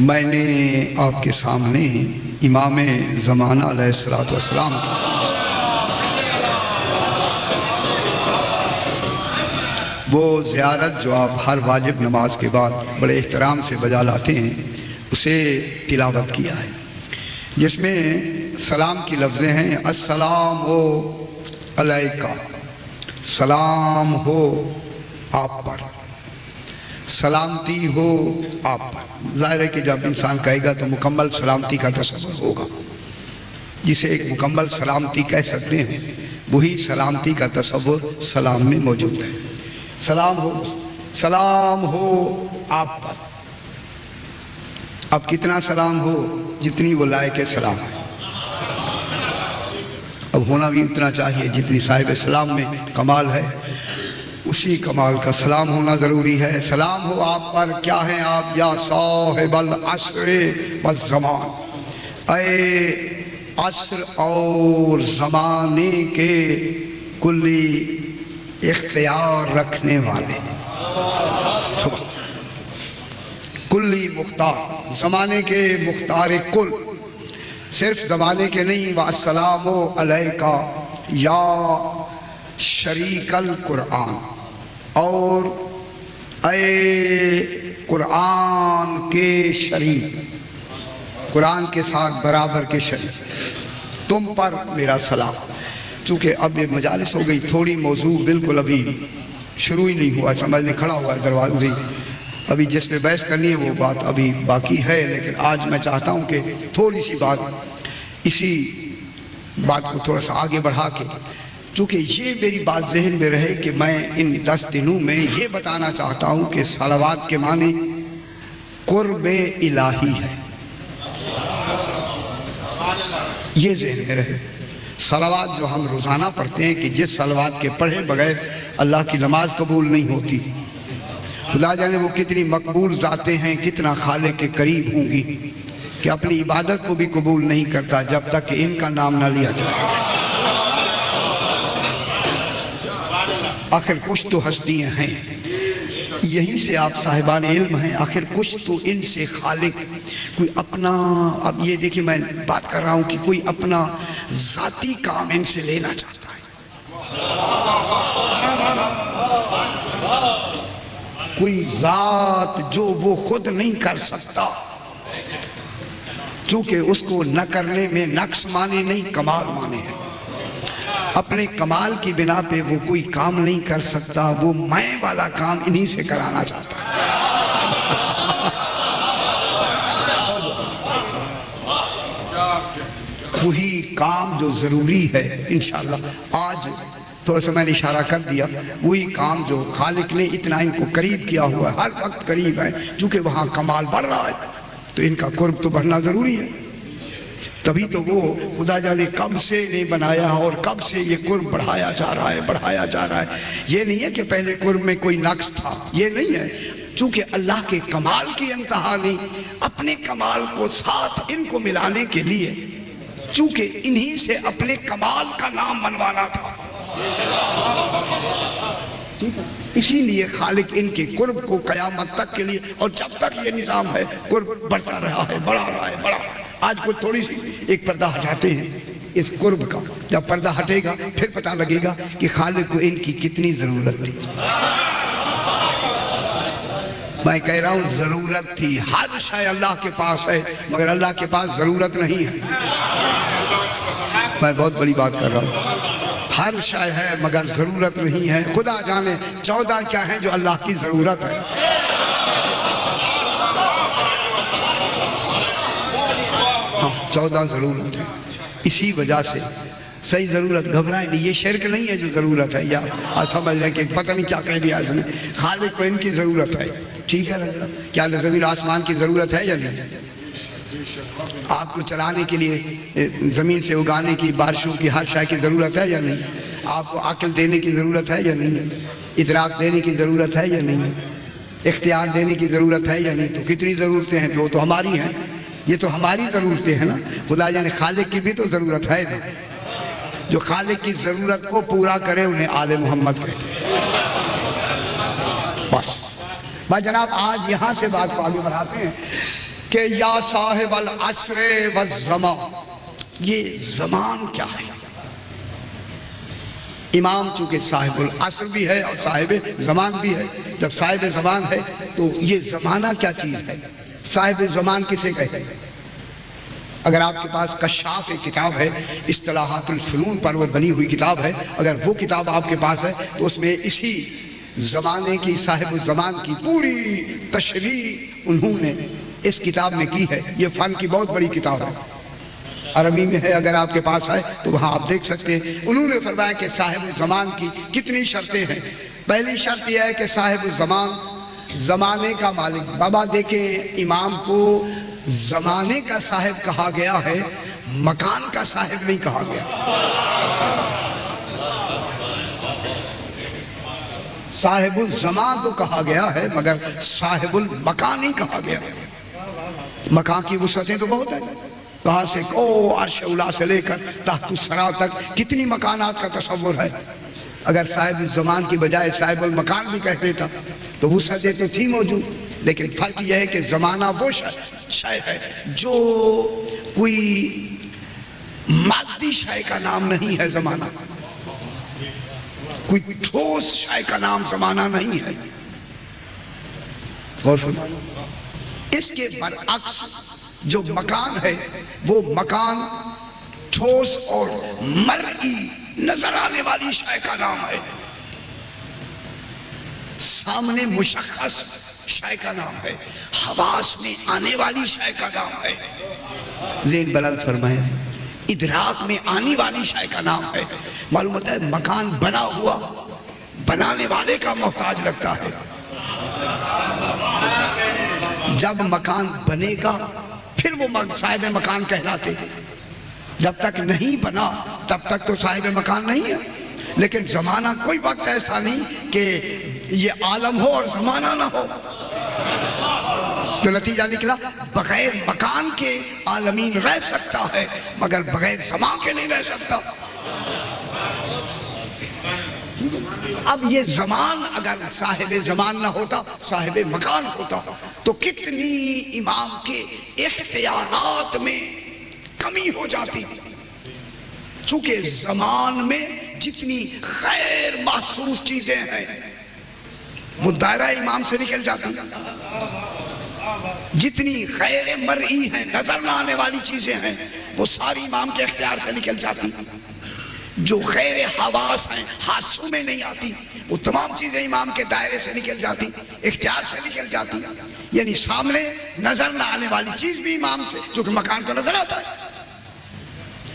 میں نے آپ کے سامنے امام زمانہ علیہ السلام کی وہ زیارت جو آپ ہر واجب نماز کے بعد بڑے احترام سے بجا لاتے ہیں اسے تلاوت کیا ہے، جس میں سلام کی لفظیں ہیں السلام ہو علیکہ، سلام ہو آپ پر، سلامتی ہو آپ پر۔ ظاہر ہے کہ جب انسان کہے گا تو مکمل سلامتی کا تصور ہوگا، جسے ایک مکمل سلامتی کہہ سکتے ہیں وہی سلامتی کا تصور سلام میں موجود ہے۔ سلام ہو آپ پر۔ اب کتنا سلام ہو؟ جتنی وہ لائق سلام ہے، اب ہونا بھی اتنا چاہیے جتنی صاحب سلام میں کمال ہے، اسی کمال کا سلام ہونا ضروری ہے۔ سلام ہو آپ پر، کیا ہیں آپ؟ یا صاحب العصر والزمان، اے عصر اور زمانے کے کلی اختیار رکھنے والے، کلی مختار، زمانے کے مختار کل، صرف زمانے کے نہیں۔ وَالسَّلَامُ عَلَيْكَ یا شریک القرآن، اور اے قرآن کے شریک، قرآن کے ساتھ برابر کے شریک، تم پر میرا سلام۔ چونکہ اب یہ مجالس ہو گئی، تھوڑی موضوع بالکل ابھی شروع ہی نہیں ہوا، سمجھنے کھڑا ہوا ہے دروازے، ابھی جس پہ بحث کرنی ہے وہ بات ابھی باقی ہے، لیکن آج میں چاہتا ہوں کہ تھوڑی سی بات اسی بات کو تھوڑا سا آگے بڑھا کے، چونکہ یہ میری بات ذہن میں رہے کہ میں ان 10 دنوں میں یہ بتانا چاہتا ہوں کہ صلوات کے معنی قرب الہی ہے، یہ ذہن میں رہے۔ صلوات جو ہم روزانہ پڑھتے ہیں کہ جس صلوات کے پڑھے بغیر اللہ کی نماز قبول نہیں ہوتی، خدا جانے وہ کتنی مقبول ذاتیں ہیں، کتنا خالق کے قریب ہوں گی کہ اپنی عبادت کو بھی قبول نہیں کرتا جب تک کہ ان کا نام نہ لیا جائے۔ آخر کچھ تو ہستیاں ہیں، یہی سے آپ صاحبان علم ہیں، آخر کچھ تو ان سے خالق کوئی اپنا، اب یہ دیکھیں میں بات کر رہا ہوں کہ کوئی اپنا ذاتی کام ان سے لینا چاہتا ہے، کوئی ذات جو وہ خود نہیں کر سکتا، چونکہ اس کو نہ کرنے میں نقص مانے نہیں کمال مانے ہیں، اپنے کمال کی بنا پہ وہ کوئی کام نہیں کر سکتا، وہ میں والا کام انہی سے کرانا چاہتا ہے۔ وہی کام جو ضروری ہے انشاءاللہ، آج تھوڑا سا میں نے اشارہ کر دیا، وہی کام جو خالق نے اتنا ان کو قریب کیا ہوا ہے، ہر وقت قریب ہے، چونکہ وہاں کمال بڑھ رہا ہے تو ان کا قرب تو بڑھنا ضروری ہے۔ تبھی تو وہ خدا جانے کب سے نہیں بنایا اور کب سے یہ قرب بڑھایا جا رہا ہے، بڑھایا جا رہا ہے۔ یہ نہیں ہے کہ پہلے قرب میں کوئی نقص تھا، یہ نہیں ہے، چونکہ اللہ کے کمال کی انتہا نہیں، اپنے کمال کو ساتھ ان کو ملانے کے لیے، چونکہ انہی سے اپنے کمال کا نام منوانا تھا، اسی لیے خالق ان کے قرب کو قیامت تک کے لیے، اور جب تک یہ نظام ہے قرب بڑھتا رہا ہے، بڑھا رہا ہے، بڑھا رہا ہے۔ آج کو تھوڑی سی ایک پردہ ہٹاتے ہیں اس قرب کا، جب پردہ ہٹے گا پھر پتہ لگے گا کہ خالق کو ان کی کتنی ضرورت تھی۔ میں کہہ رہا ہوں ضرورت تھی، ہر شے اللہ کے پاس ہے مگر اللہ کے پاس ضرورت نہیں ہے۔ میں بہت بڑی بات کر رہا ہوں، ہر شے ہے مگر ضرورت نہیں ہے۔ خدا جانے 14 کیا ہیں جو اللہ کی ضرورت ہے۔ ہاں 14 ضرورت ہے، اسی وجہ سے صحیح ضرورت گھبرائیں نہیں، یہ شرک نہیں ہے جو ضرورت ہے، یا سمجھ رہے ہیں کہ پتہ نہیں کیا کہہ دیا اس نے، خالق کو ان کی ضرورت ہے، ٹھیک ہے؟ کیا زمین آسمان کی ضرورت ہے یا نہیں؟ آپ کو چلانے کے لیے زمین سے اگانے کی، بارشوں کی، ہر شے کی ضرورت ہے یا نہیں؟ آپ کو عقل دینے کی ضرورت ہے یا نہیں؟ ادراک دینے کی ضرورت ہے یا نہیں؟ اختیار دینے کی ضرورت ہے یا نہیں؟ تو کتنی ضرورتیں ہیں، وہ تو ہماری ہیں، یہ تو ہماری ضرورتیں ہیں نا، خدا یعنی خالق کی بھی تو ضرورت ہے نا۔ جو خالق کی ضرورت کو پورا کرے انہیں آل محمد کہتے ہیں۔ بس بھائی جناب، آج یہاں سے بات کو آگے بڑھاتے ہیں۔ کہ یا صاحب العصر والزمان، یہ زمان کیا ہے؟ امام چونکہ صاحب العصر بھی ہے اور صاحب زمان بھی ہے، جب صاحب زمان ہے تو یہ زمانہ کیا چیز ہے؟ صاحب زمان کسے کہتے ہیں؟ اگر آپ کے پاس کشاف ایک کتاب ہے، اصطلاحات الفنون پر وہ بنی ہوئی کتاب ہے، اگر وہ کتاب آپ کے پاس ہے تو اس میں اسی زمانے کی صاحب الزمان کی پوری تشریح انہوں نے اس کتاب میں کی ہے۔ یہ فن کی بہت بڑی کتاب ہے، عربی میں ہے، اگر آپ کے پاس ہے تو وہاں آپ دیکھ سکتے ہیں۔ انہوں نے فرمایا کہ صاحب الزمان کی کتنی شرطیں ہیں۔ پہلی شرط یہ ہے کہ صاحب الزمان زمانے کا مالک۔ بابا دیکھیں، امام کو زمانے کا صاحب کہا گیا ہے، مکان کا صاحب نہیں کہا گیا۔ صاحب الزمان تو کہا گیا ہے مگر صاحب المکان نہیں کہا گیا۔ مکان کی وسعتیں تو بہت ہیں، کہاں سے عرش اولا سے لے کر تحت الثری تک کتنی مکانات کا تصور ہے۔ اگر صاحب الزمان کی بجائے صاحب المکان بھی کہہ دیتا تو وسعتیں تو تھی موجود، لیکن فرق یہ ہے کہ زمانہ وہ شے ہے جو کوئی مادی شے کا نام نہیں ہے۔ زمانہ کوئی ٹھوس شے کا نام زمانہ نہیں ہے۔ غور فرمائیں، اس کے برعکس جو مکان ہے وہ مکان ٹھوس اور مرئی نظر آنے والی شے کا نام ہے، سامنے مشخص شے کا نام ہے، حواس میں آنے والی شے کا نام ہے۔ ذہن بلند فرمائیں، ادراک میں آنے والی شے کا نام ہے۔ معلوم ہوتا ہے مکان بنا ہوا بنانے والے کا محتاج لگتا ہے۔ جب مکان بنے گا پھر وہ صاحب مکان کہلاتے، جب تک نہیں بنا تب تک تو صاحب مکان نہیں ہے۔ لیکن زمانہ کوئی وقت ایسا نہیں کہ یہ عالم ہو اور زمانہ نہ ہو۔ تو نتیجہ نکلا بغیر مکان کے عالمین رہ سکتا ہے مگر بغیر زمان کے نہیں رہ سکتا۔ اب یہ زمان اگر صاحب زمان نہ ہوتا، صاحب مکان ہوتا تو کتنی امام کے اختیارات میں کمی ہو جاتی۔ چونکہ زمان میں جتنی غیر محسوس چیزیں ہیں وہ دائرہ امام سے نکل جاتی، جتنی غیر مرئی ہیں، نظر نہ آنے والی چیزیں ہیں، وہ ساری امام کے اختیار سے نکل جاتی۔ جو غیر حواس ہیں، حاسوں میں نہیں آتی، وہ تمام چیزیں امام کے دائرے سے نکل جاتی، اختیار سے نکل جاتی۔ یعنی سامنے نظر نہ آنے والی چیز بھی امام سے، چونکہ مکان تو نظر آتا ہے،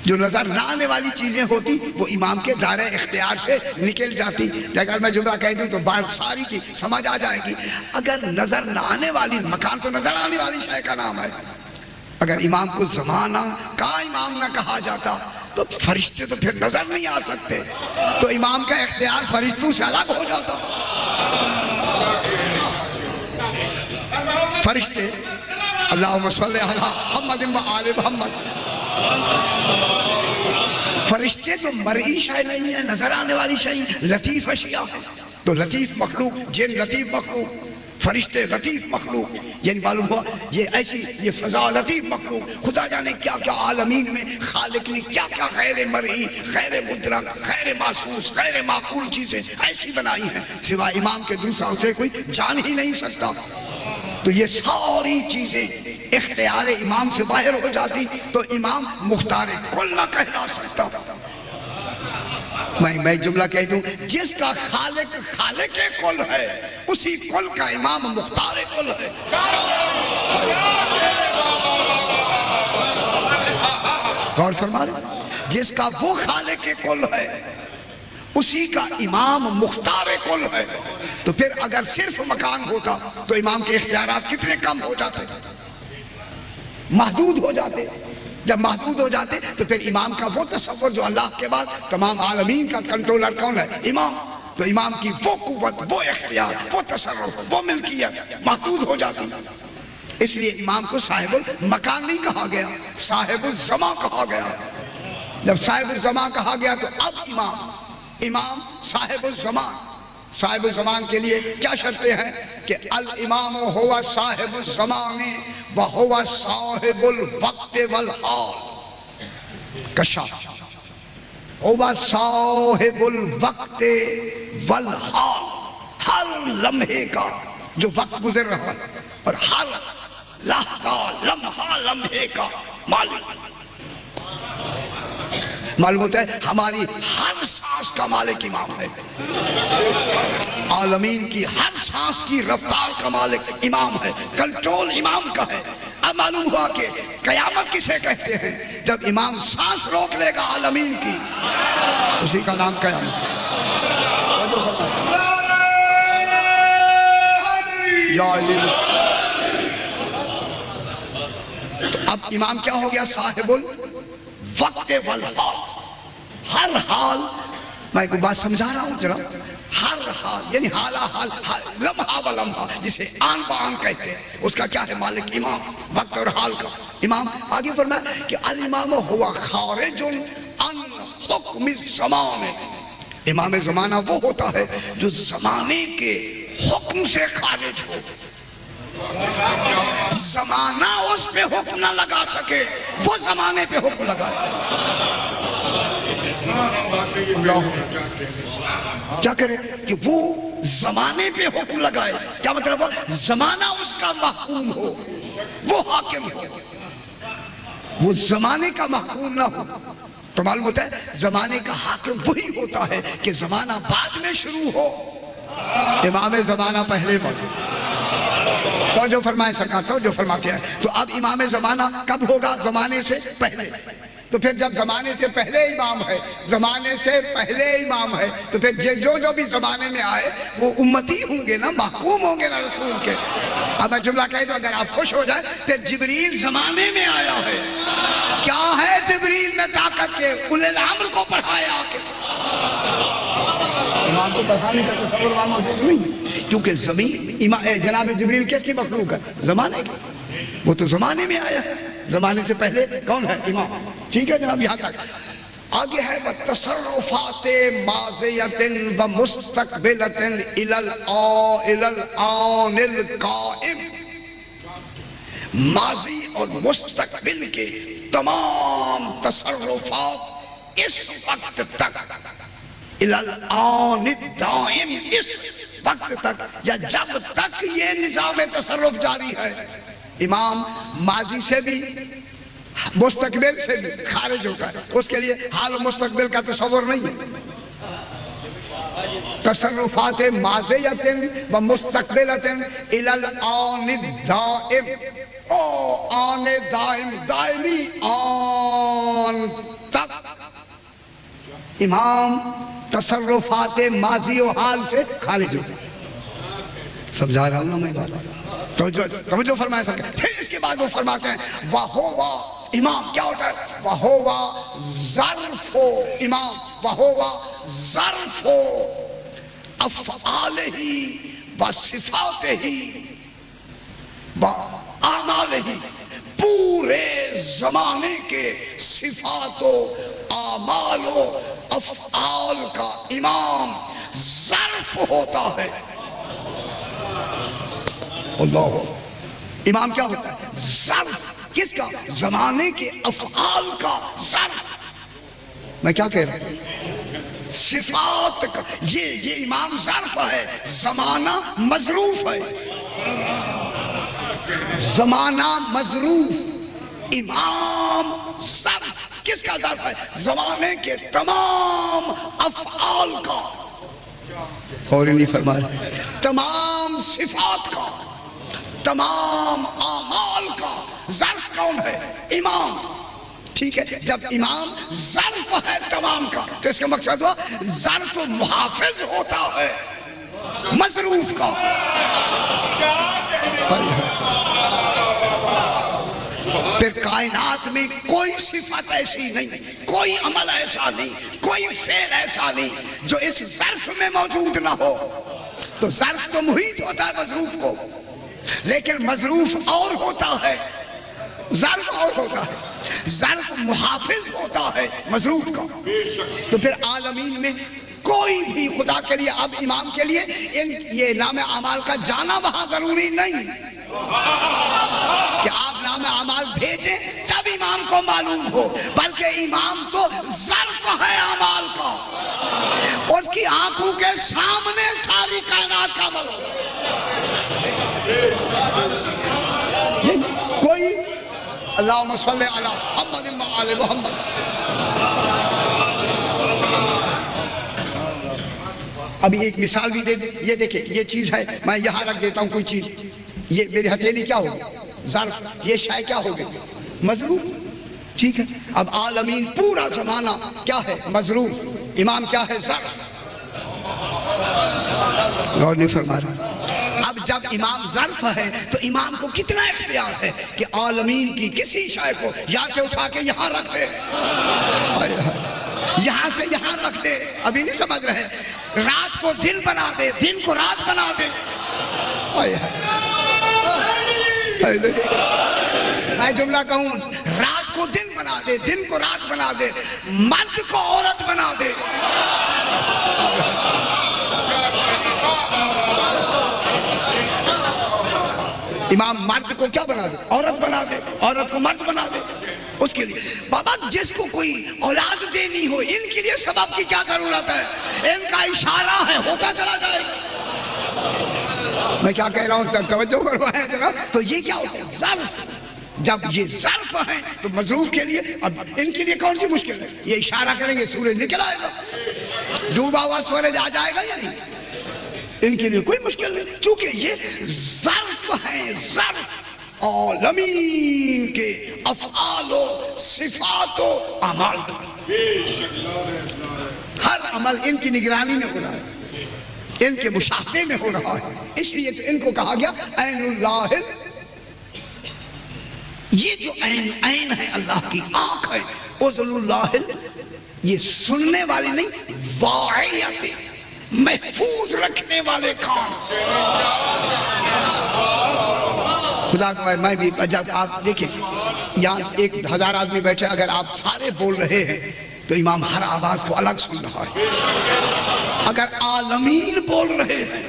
جو نظر نہ آنے والی چیزیں ہوتی وہ امام کے دائرہ اختیار سے نکل جاتی۔ اگر میں جملہ کہہ دوں تو بات ساری کی سمجھ آ جائے گی۔ اگر نظر نہ آنے والی، مکان تو نظر آنے والی شے کا نام ہے، اگر امام کو زمانہ کا امام نہ کہا جاتا تو فرشتے تو پھر نظر نہیں آ سکتے، تو امام کا اختیار فرشتوں سے الگ ہو جاتا۔ فرشتے اللہم صلی علی محمد و آل محمد، فرشتے تو مرئی شے نہیں ہے، نظر آنے والی شے، لطیف اشیاء ہے۔ تو لطیف مخلوق، جن لطیف مخلوق، فرشتے لطیف مخلوق، یعنی معلوم ہوا یہ فضا لطیف مخلوق۔ خدا جانے کیا کیا عالمین میں خالق نے کیا کیا غیر مرئی، غیر مدرک، غیر محسوس، غیر معقول چیزیں ایسی بنائی ہیں سوائے امام کے دوسرا اسے کوئی جان ہی نہیں سکتا۔ تو یہ ساری چیزیں اختیار امام سے باہر ہو جاتی تو امام مختار کل نہ کہلا سکتا۔ میں جملہ کہہ دوں، جس کا خالق خالق کل ہے اسی کل کا امام مختار کل ہے۔ غور فرما رہے، جس کا وہ خالق کل ہے اسی کا امام مختار کل ہے۔ تو پھر اگر صرف مکان ہوتا تو امام کے اختیارات کتنے کم ہو جاتے، محدود ہو جاتے۔ جب محدود ہو جاتے تو پھر امام کا وہ تصور جو اللہ کے بعد تمام عالمین کا کنٹرولر کون ہے؟ امام۔ تو امام کی وہ قوت، وہ اختیار، وہ تصرف، وہ ملکیت محدود ہو جاتی۔ اس لیے امام کو صاحب المکان نہیں کہا گیا، صاحب الزمان کہا گیا۔ جب صاحب الزمان کہا گیا تو اب امام صاحب الزمان، صاحب الزمان کے لیے کیا شرطیں ہیں کہ الامام ہوا صاحب الزمان وہوا صاحب الوقت والحال کشاف ہوا صاحب الوقت والحال، ہر لمحے کا جو وقت گزر رہا ہے اور ہر لحظہ لمحہ لمحے کا مالک۔ معلوم ہوتا ہے ہماری ہر سانس کا مالک امام ہے، عالمین کی ہر سانس کی رفتار کا مالک امام ہے، کنٹرول امام کا ہے۔ اب معلوم ہوا کہ قیامت کسے کہتے ہیں؟ جب امام سانس روک لے گا عالمین کی، اسی کا نام قیامت۔ یا علی، تو اب امام کیا ہو گیا؟ صاحب الوقت والحال، ہر حال، میں ایک بات سمجھا رہا ہوں ذرا، ہر حال یعنی حالہ حال، لمحہ و لمحہ، جسے آن بآن کہتے ہیں، اس کا کیا ہے؟ مالک امام، وقت اور حال کا امام۔ آگے فرمایا کہ الامام ہوا خارج عن حکم الزمان، امام زمانہ وہ ہوتا ہے جو زمانے کے حکم سے خارج ہو، زمانہ اس پہ حکم نہ لگا سکے، وہ زمانے پہ حکم لگائے۔ کیا کرے کہ وہ زمانے پہ حکم لگائے، کیا مطلب وہ زمانہ اس کا محکوم ہو، وہ حاکم ہو، وہ زمانے کا محکوم نہ ہو۔ تو معلوم ہوتا ہے زمانے کا حاکم وہی ہوتا ہے کہ زمانہ بعد میں شروع ہو، امام زمانہ پہلے بڑھے۔ تو جو فرمائے سرکار، تو جو فرماتے ہیں، تو اب امام زمانہ کب ہوگا؟ زمانے سے پہلے۔ تو پھر جب زمانے سے پہلے امام ہے، زمانے سے پہلے امام ہے، تو پھر جو بھی زمانے میں آئے وہ امتی ہوں گے نا، محکوم ہوں گے نا رسول کے۔ اب میں جملہ کہہ دوں، اگر آپ خوش ہو جائیں، پھر جبریل زمانے میں آیا ہے، کیا ہے جبریل میں طاقت کے؟ اولي الامر کو پڑھایا کہ امام کو پڑھانے کا تصور وہاں موجود نہیں، کیونکہ جناب جبریل کس کی مخلوق ہے؟ زمانے کی، وہ تو زمانے میں آیا ہے، زمانے سے پہلے کون ہے؟ امام۔ ٹھیک ہے جناب، یہاں تک۔ آگے ہے وَتَصَرُّفَاتِ مَاضِيَةٍ وَمُسْتَقْبِلَةٍ إِلَى الْآنِ الْقَائِمِ، ماضی اور مستقبل کے تمام تصرفات اس وقت تک، إِلَى الْآنِ الدَّائِمِ، اس وقت تک یا جب تک یہ نظام تصرف جاری ہے، امام ماضی سے بھی مستقبل سے بھی خارج ہوتا ہے، اس کے لیے حال و مستقبل کا تصور نہیں ہے۔ تصرفات ماضیۃ و مستقبلۃ الی الآن الدائم، او آن دائم، دائمی آن تک امام تصرفات ماضی و حال سے خارج ہوتا ہے۔ سمجھا رہا ہوں نا میں بات؟ توجہ فرمائے سکتے۔ پھر اس کے بعد وہ فرماتے ہیں وَهُوَ، امام کیا ہوتا ہے؟ وَهُوَ ظرف، امام وَهُوَ ظرف افعالہ وصفاتہ واعمالہ، پورے زمانے کے صفات و اعمال و افعال کا امام ظرف ہوتا ہے۔ اللہ، امام کیا ہوتا ہے؟ ظرف، کس کا؟ زمانے کے افعال کا ظرف۔ میں کیا کہہ رہا ہوں؟ صفات کا، یہ امام ظرف ہے، زمانہ مظروف ہے، زمانہ مظروف، امام ظرف، کس کا ظرف ہے؟ زمانے کے تمام افعال کا، اور نہیں فرما رہے، تمام صفات کا، تمام اعمال کا ظرف کون ہے؟ امام۔ ٹھیک ہے، جب امام ظرف ہے تمام کا، تو اس کا مقصد ہوا ظرف محافظ ہوتا ہے مظروف کا۔ پھر کائنات میں کوئی صفت ایسی نہیں، کوئی عمل ایسا نہیں، کوئی فعل ایسا نہیں جو اس ظرف میں موجود نہ ہو۔ تو ظرف تو محیط ہوتا ہے مظروف کو، لیکن مظروف اور ہوتا ہے، ظرف اور ہوتا ہے، ظرف محافظ ہوتا ہے مظروف کا۔ تو پھر عالمین میں کوئی بھی خدا کے لیے اب امام کے لیے یہ نام اعمال کا جانا وہاں ضروری نہیں کہ آپ نام اعمال بھیجیں تب امام کو معلوم ہو، بلکہ امام تو ظرف ہے اعمال کا، اس کی آنکھوں کے سامنے ساری کائنات کا عمل ہو۔ کوئی اللہم صلی علی محمد و آل محمد۔ ابھی ایک مثال بھی دے دیں، یہ دیکھیں یہ چیز ہے، میں یہاں رکھ دیتا ہوں کوئی چیز، یہ میری ہتھیلی کیا ہوگی؟ ظرف۔ یہ شے کیا ہوگی؟ مظروف۔ ٹھیک ہے، اب عالمین پورا زمانہ کیا ہے؟ مظروف۔ امام کیا ہے؟ ظرف۔ غور نہیں فرما رہا۔ اب جب امام ظرف ہے تو امام کو کتنا اختیار ہے کہ عالمین کی کسی شے کو یہاں سے اٹھا کے یہاں رکھ دے، یہاں سے یہاں رکھ دے۔ ابھی نہیں سمجھ رہے؟ رات کو دن بنا دے، دن کو رات بنا دے۔ میں جملہ کہوں، رات کو دن بنا دے، دن کو رات بنا دے، مرد کو عورت بنا دے۔ امام مرد کو کیا بنا دے؟ عورت بنا دے، عورت کو مرد بنا دے۔ اس کے لیے بابا جس کو کوئی اولاد دینی ہو، ان کے لیے سبب کی کیا ضرورت ہے؟ ان کا اشارہ ہے، ہوتا چلا جائے گا۔ میں کیا کہہ رہا ہوں توجہ فرمائیں جناب۔ تو یہ کیا ہوتا ہے؟ ظرف۔ جب یہ ظرف ہیں تو مظروف کے لیے اب ان کے لیے کون سی مشکل ہے؟ یہ اشارہ کریں گے سورج نکل آئے گا، ڈوبا ہوا سورج آ جائے گا یا نہیں؟ ان کے لیے کوئی مشکل نہیں، چونکہ یہ ظرف ہیں، ظرف عالمین کے افعال و صفات و اعمال کا۔ ہر عمل ان کی نگرانی میں ہو رہا ہے، ان کے مشاہدے میں ہو رہا ہے، اس لیے تو ان کو کہا گیا عین اللہ۔ یہ جو عین ہے اللہ کی آنکھ ہے، اذن اللہ، یہ سننے والی نہیں، واعیت، محفوظ رکھنے والے کام۔ خدا کو میں بھی جب آپ دیکھیں یہاں 1000 آدمی بیٹھے، اگر آپ سارے بول رہے ہیں تو امام ہر آواز کو الگ سن رہا ہے۔ اگر عالمین بول رہے ہیں،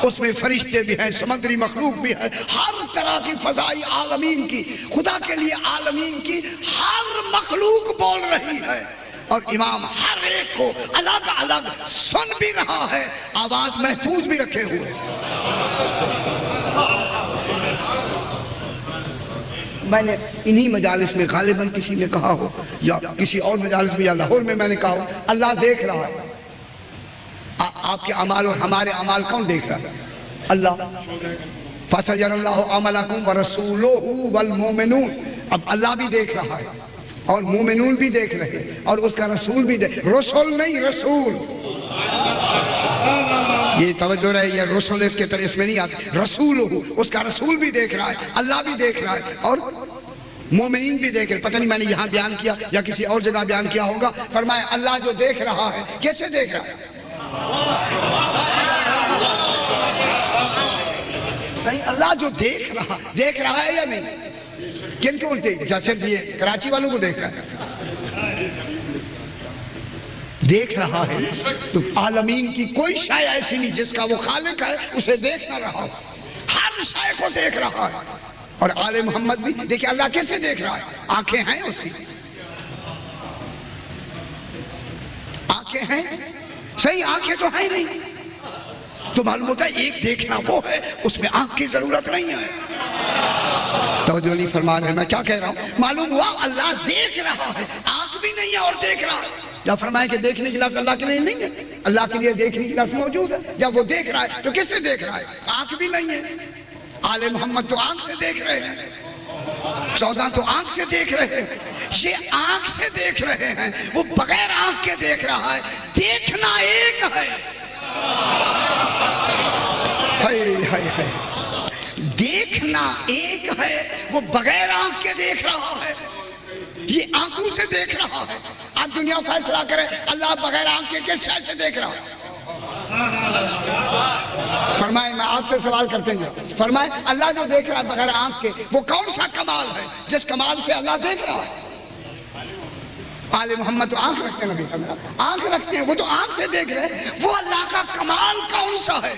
اس میں فرشتے بھی ہیں، سمندری مخلوق بھی ہے، ہر طرح کی فضائی عالمین کی، خدا کے لیے عالمین کی ہر مخلوق بول رہی ہے، اور امام ہر ایک کو الگ الگ سن بھی رہا ہے، آواز محفوظ بھی رکھے ہوئے۔ میں نے انہی مجالس میں غالباً کسی نے کہا ہو یا کسی اور مجالس میں یا لاہور میں نے کہا ہو، اللہ دیکھ رہا ہے۔ آپ کے اعمال اور ہمارے اعمال کون دیکھ رہا ہے؟ اللہ۔ فَسَيَرَ اللَّهُ عَمَلَكُمْ وَرَسُولُهُ وَالْمُؤْمِنُونَ۔ اب اللہ بھی دیکھ رہا ہے اور مومنون بھی دیکھ رہے ہیں اور اس کا رسول بھی دیکھ، رسول نہیں رسول، یہ توجہ رہے، یہ رسول اس کے طرح اس میں نہیں آتا، رسول ہو، اس کا رسول بھی دیکھ رہا ہے، اللہ بھی دیکھ رہا ہے اور مومنین بھی دیکھ رہے۔ پتہ نہیں میں نے یہاں بیان کیا یا کسی اور جگہ بیان کیا ہوگا، فرمایا اللہ جو دیکھ رہا ہے، کیسے دیکھ رہا ہے؟ صحیح، اللہ جو دیکھ رہا ہے یا نہیں؟ کن کو صرف یہ کراچی والوں کو دیکھ رہا ہے؟ دیکھ رہا ہے تو عالمین کی کوئی شے ایسی نہیں جس کا وہ خالق ہے اسے دیکھ نہ رہا، ہر شے کو دیکھ رہا ہے۔ اور آل محمد بھی دیکھیں اللہ کیسے دیکھ رہا ہے؟ آنکھیں ہیں اس کی، آنکھیں ہیں، صحیح آنکھیں تو ہیں نہیں، تو معلوم ہوتا ہے ایک دیکھنا وہ ہے، اس میں آنکھ کی ضرورت نہیں ہے۔ توجہ نہیں فرما رہے، میں کیا کہہ رہا ہوں؟ معلوم ہوا اللہ دیکھ رہا ہے، آنکھ بھی نہیں ہے اور دیکھ رہا ہے۔ یا فرمایا کہ دیکھنے کی لفظ اللہ کے لیے نہیں ہے، اللہ کے لیے دیکھنے کی لفظ موجود ہے۔ جب وہ دیکھ رہا ہے تو کس سے دیکھ رہا ہے؟ آنکھ بھی نہیں ہے۔ آل محمد تو آنکھ سے دیکھ رہے ہیں، 14 تو آنکھ سے دیکھ رہے ہیں، یہ آنکھ سے دیکھ رہے ہیں، وہ بغیر آنکھ کے دیکھ رہا ہے۔ دیکھنا ایک ہے، دیکھنا ایک ہے، وہ بغیر آنکھ کے دیکھ رہا ہے، یہ آنکھوں سے دیکھ رہا ہے۔ اب دنیا فیصلہ کرے اللہ بغیر آنکھ کے کس شے سے دیکھ رہا ہے؟ فرمائے میں آپ سے سوال کرتے ہیں، فرمائے اللہ جو دیکھ رہا ہے بغیر آنکھ کے، وہ کون سا کمال ہے جس کمال سے اللہ دیکھ رہا ہے؟ آل محمد تو آنکھ رکھتے ہیں، نبی فرمایا آنکھ رکھتے ہیں، وہ تو آنکھ سے دیکھ رہے ہیں۔ وہ اللہ کا کمال کون سا ہے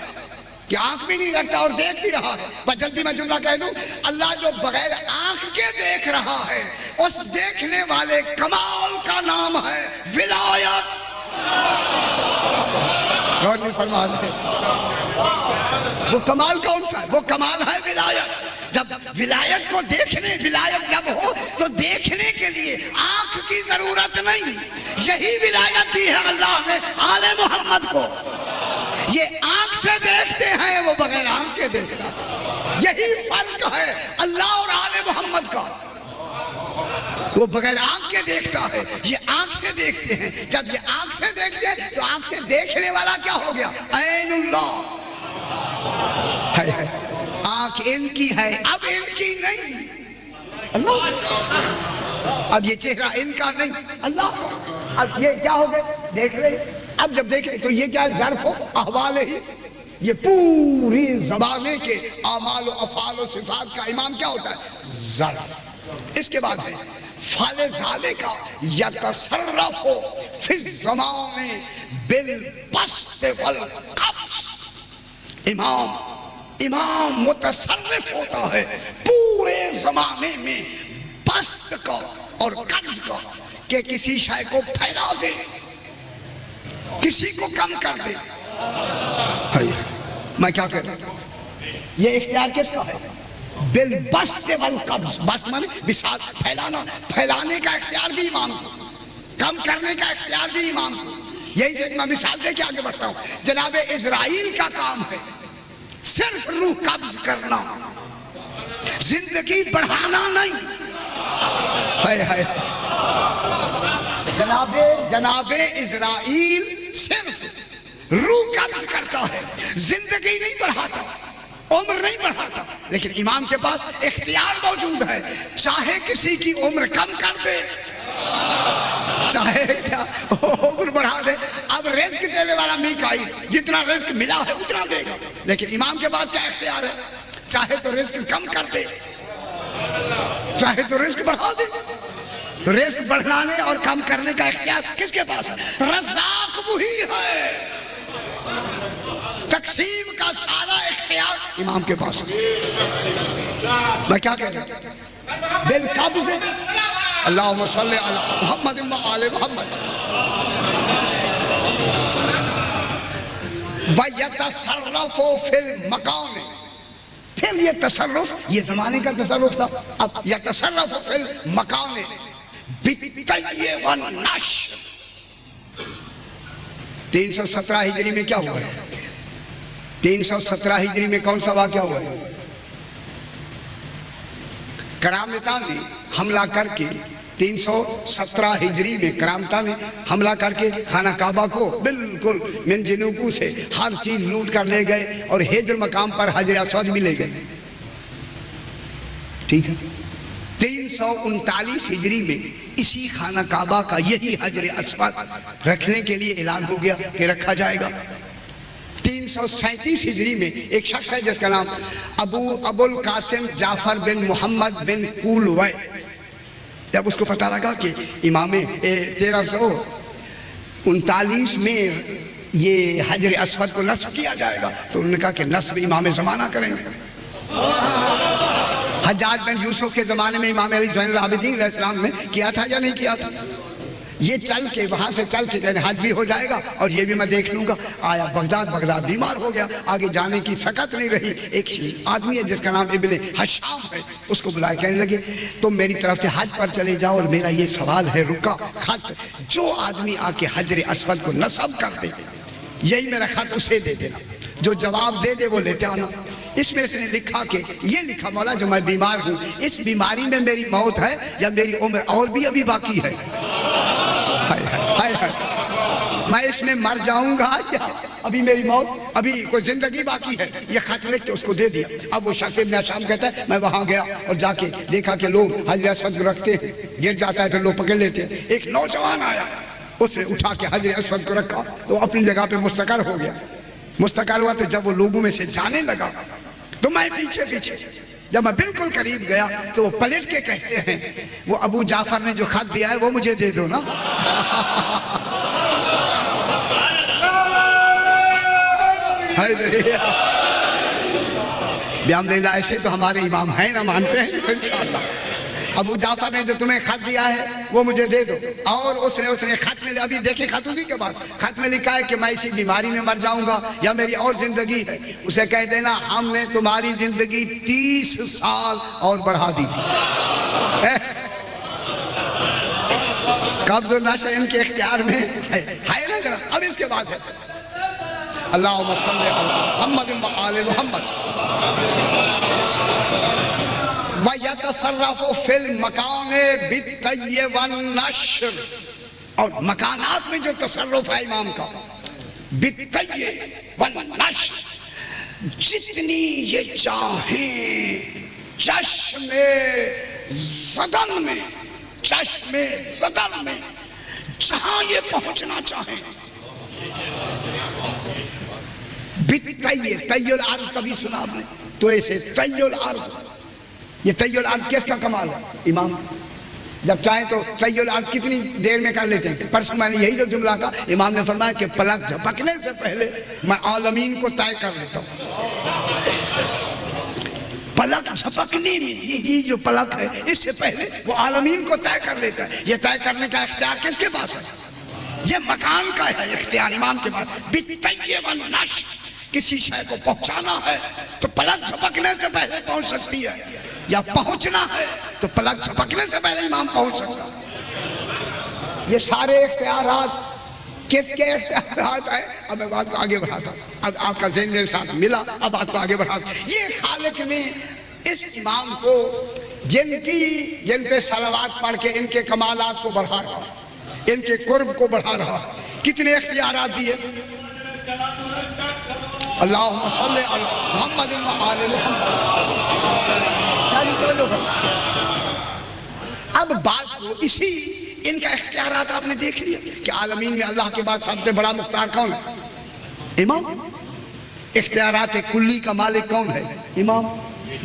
کہ آنکھ بھی نہیں رکھتا اور دیکھ بھی رہا ہے؟ بس جلدی میں جملہ کہہ دوں، اللہ جو بغیر آنکھ کے دیکھ رہا ہے، اس دیکھنے والے کمال کا نام ہے ولایت۔ غور نہیں فرما رہے؟ وہ کمال کون سا ہے؟ وہ کمال ہے ولایت۔ جب ولایت کو دیکھنے، ولایت جب ہو تو دیکھنے کے لیے آنکھ کی ضرورت نہیں۔ یہی ولایت دی ہے اللہ نے آل محمد کو۔ یہ آنکھ سے دیکھتے ہیں، وہ بغیر آنکھ کے دیکھتا ہے۔ یہی فرق ہے اللہ اور آل محمد کا۔ وہ بغیر آنکھ کے دیکھتا ہے، یہ آنکھ سے دیکھتے ہیں۔ جب یہ آنکھ سے دیکھتے ہیں تو آنکھ سے دیکھنے والا کیا ہو گیا؟ عین اللہ۔ آنکھ ان کی ہے، اب ان کی نہیں اللہ۔ اب یہ چہرہ ان کا نہیں اللہ۔ اب یہ کیا ہو گئے؟ دیکھ رہے۔ اب جب دیکھیں تو یہ کیا ظرف ہو؟ احوال ہی۔ یہ پوری زمانے کے اعمال و افعال و صفات کا امام کیا ہوتا ہے؟ ظرف۔ اس کے بعد ہے فعل ذالک یتصرف فی الزمان بالبسط والقبض۔ امام متصرف ہوتا ہے پورے زمانے میں بسط کا اور قبض کا، کہ کسی شے کو پھیلا دے، کسی کو کم کر دے۔ میں کیا کہتا ہوں؟ یہ اختیار کس کا ہے؟ بالبسط والقبض۔ بسط مانے بساط، پھیلانا، پھیلانے کا اختیار بھی امام کو، کم کرنے کا اختیار بھی امام کو۔ یہی سے میں مثال دے کے آگے بڑھتا ہوں۔ جناب اسرائیل کا کام ہے صرف روح قبض کرنا، زندگی بڑھانا نہیں۔ جناب اسرائیل صرف روح قبض کرتا ہے، زندگی نہیں بڑھاتا، عمر نہیں بڑھاتا۔ لیکن امام کے پاس اختیار موجود ہے، چاہے کسی کی عمر کم کر دے، چاہے کیا عمر بڑھا دے۔ اب رزق دینے والا میکائیل جتنا رزق ملا ہے اتنا دے گا، لیکن امام کے پاس کیا اختیار ہے؟ چاہے تو رزق کم کر دے، چاہے تو رزق بڑھا دے۔ رزق بڑھانے اور کم کرنے کا اختیار کس کے پاس ہے؟ رزاق وہی ہے، تقسیم کا سارا اختیار امام کے پاس ہے۔ میں کیا کہہ رہا ہوں؟ بالقبض اللہم صلی علی محمد و آل محمد۔ وَيَتَصَرَّفُ فِي الْمَكَانِ۔ پھر یہ تصرف، یہ زمانے کا تصرف تھا، اب یتصرف فی الْمَكَانِ بِالطَّیِّ وَالنَّشْرِ۔ 317 ہجری میں کیا ہوا ہے؟ 317 ہجری میں کون سا واقعہ ہوا ہے؟ کرامتہ نے حملہ کر کے 317 ہجری میں کرامتہ نے حملہ کر کے خانہ کعبہ کو بالکل من جنوبوں سے ہر چیز لوٹ کر لے گئے، اور حجر مقام پر حجر اسود بھی لے گئے۔ ٹھیک ہے، 339 ہجری میں اسی خانہ کعبہ کا یہی حجر اسود رکھنے کے لیے اعلان ہو گیا کہ رکھا جائے گا۔ 337 ہجری میں ایک شخص ہے جس کا نام ابو القاسم جعفر بن محمد بن کولوے، جب اس کو پتہ لگا کہ امام 1339 میں یہ حجر اسود کو نصب کیا جائے گا، تو انہوں نے کہا کہ نصب امام زمانہ کریں گے۔ حجاج بن یوسف کے زمانے میں امام علی زین العابدین علیہ السلام نے کیا تھا یا نہیں کیا تھا؟ یہ چل کے وہاں سے چل کے حج بھی ہو جائے گا اور یہ بھی میں دیکھ لوں گا۔ آیا بغداد بیمار ہو گیا، آگے جانے کی سکت نہیں رہی۔ ایک آدمی ہے جس کا نام ابن حشام ہے، اس کو بلائے، کہنے لگے تم میری طرف سے حج پر چلے جاؤ اور میرا یہ سوال ہے، رکا خط، جو آدمی آ کے حجر اسود کو نصب کر دے یہی میرا خط اسے دے دینا، جو جواب دے دے وہ لیتے آنا۔ اس میں اس نے لکھا کہ یہ لکھا مولا جو میں بیمار ہوں، اس بیماری میں میری موت ہے یا میری عمر اور بھی ابھی باقی ہے؟ میں اس میں مر جاؤں گا یا ابھی میری موت، ابھی کوئی زندگی باقی ہے؟ یہ خط لکھ کے اس کو دے دیا۔ اب وہ شخص ابن حشام کہتا ہے میں وہاں گیا اور جا کے دیکھا کہ لوگ حجر اسود کو رکھتے ہیں، گر جاتا ہے پھر لوگ پکڑ لیتے ہیں۔ ایک نوجوان آیا، اس نے اٹھا کے حجر اسود کو رکھا تو اپنی جگہ پہ مستقر ہو گیا۔ مستقر ہوا تو جب وہ لوگوں میں سے جانے لگا تو میں پیچھے پیچھے جب میں بالکل قریب گیا تو وہ پلٹ کے کہتے ہیں وہ ابو جعفر نے جو خط دیا ہے وہ مجھے دے دو نا. بیامدللہ ایسے تو ہمارے امام ہیں نا، مانتے ہیں انشاءاللہ. ابو جعفر نے جو تمہیں خط دیا ہے وہ مجھے دے دو. اور اس نے خط میں ابھی دیکھیں خط اسی کے بعد خط میں لکھا ہے کہ میں اسی بیماری میں مر جاؤں گا یا میری اور زندگی ہے. اسے کہہ دینا ہم نے تمہاری زندگی 30 سال اور بڑھا دی. قبض و نشر ان کے اختیار میں ہے نا ذرا. اب اس کے بعد ہے اللہم صلی علی محمد و آل محمد وَيَتَصَرَّفُ فِي الْمَكَانِ بِالطَّيِّ وَالنَّشْرِ. اور مکانات میں جو تصرف ہے امام کا بِالطَّيِّ وَالنَّشْرِ، جتنی یہ چاہیں چشم زدن میں جہاں یہ پہنچنا چاہیں. بِالطَّيِّ طَيِّ العرض کبھی سنا آپ نے؟ تو ایسے طَيِّ العرض، یہ طی العرض کس کا کمال ہے؟ امام جب چاہیں تو طی العرض کتنی دیر میں کر لیتے ہیں. پرسوں میں نے یہی جو جملہ کہا، امام نے فرمایا کہ پلک جھپکنے سے پہلے میں عالمین کو طے کر لیتا ہوں. پلک جھپکنے میں یہ جو پلک ہے اس سے پہلے وہ عالمین کو طے کر لیتا ہے. یہ طے کرنے کا اختیار کس کے پاس ہے؟ یہ مکان کا ہے اختیار امام کے پاس. بالطی والنشر، کسی شے کو پہنچانا ہے تو پلک جھپکنے سے پہلے پہنچ سکتی ہے، یا پہنچنا ہے تو پلک جھپکنے سے پہلے امام پہنچ سکتا ہے. یہ سارے اختیارات کس کے اختیارات ہیں؟ اب میں بات کو آگے بڑھاتا ہوں. اب آپ کا ذہن میرے ساتھ ملا، اب بات کو آگے بڑھاتا ہوں. یہ خالق نے اس امام کو جن پہ صلوات پڑھ کے ان کے کمالات کو بڑھا رہا ہے، ان کے قرب کو بڑھا رہا ہے، کتنے اختیارات دیے. اللہم صلی علی محمد و آل محمد. اب بات کو اسی ان کا اختیارات آپ نے دیکھ لیا کہ عالمین میں اللہ کے بعد سب سے بڑا مختار کون ہے؟ امام. اختیارات کلی کا مالک کون ہے؟ امام.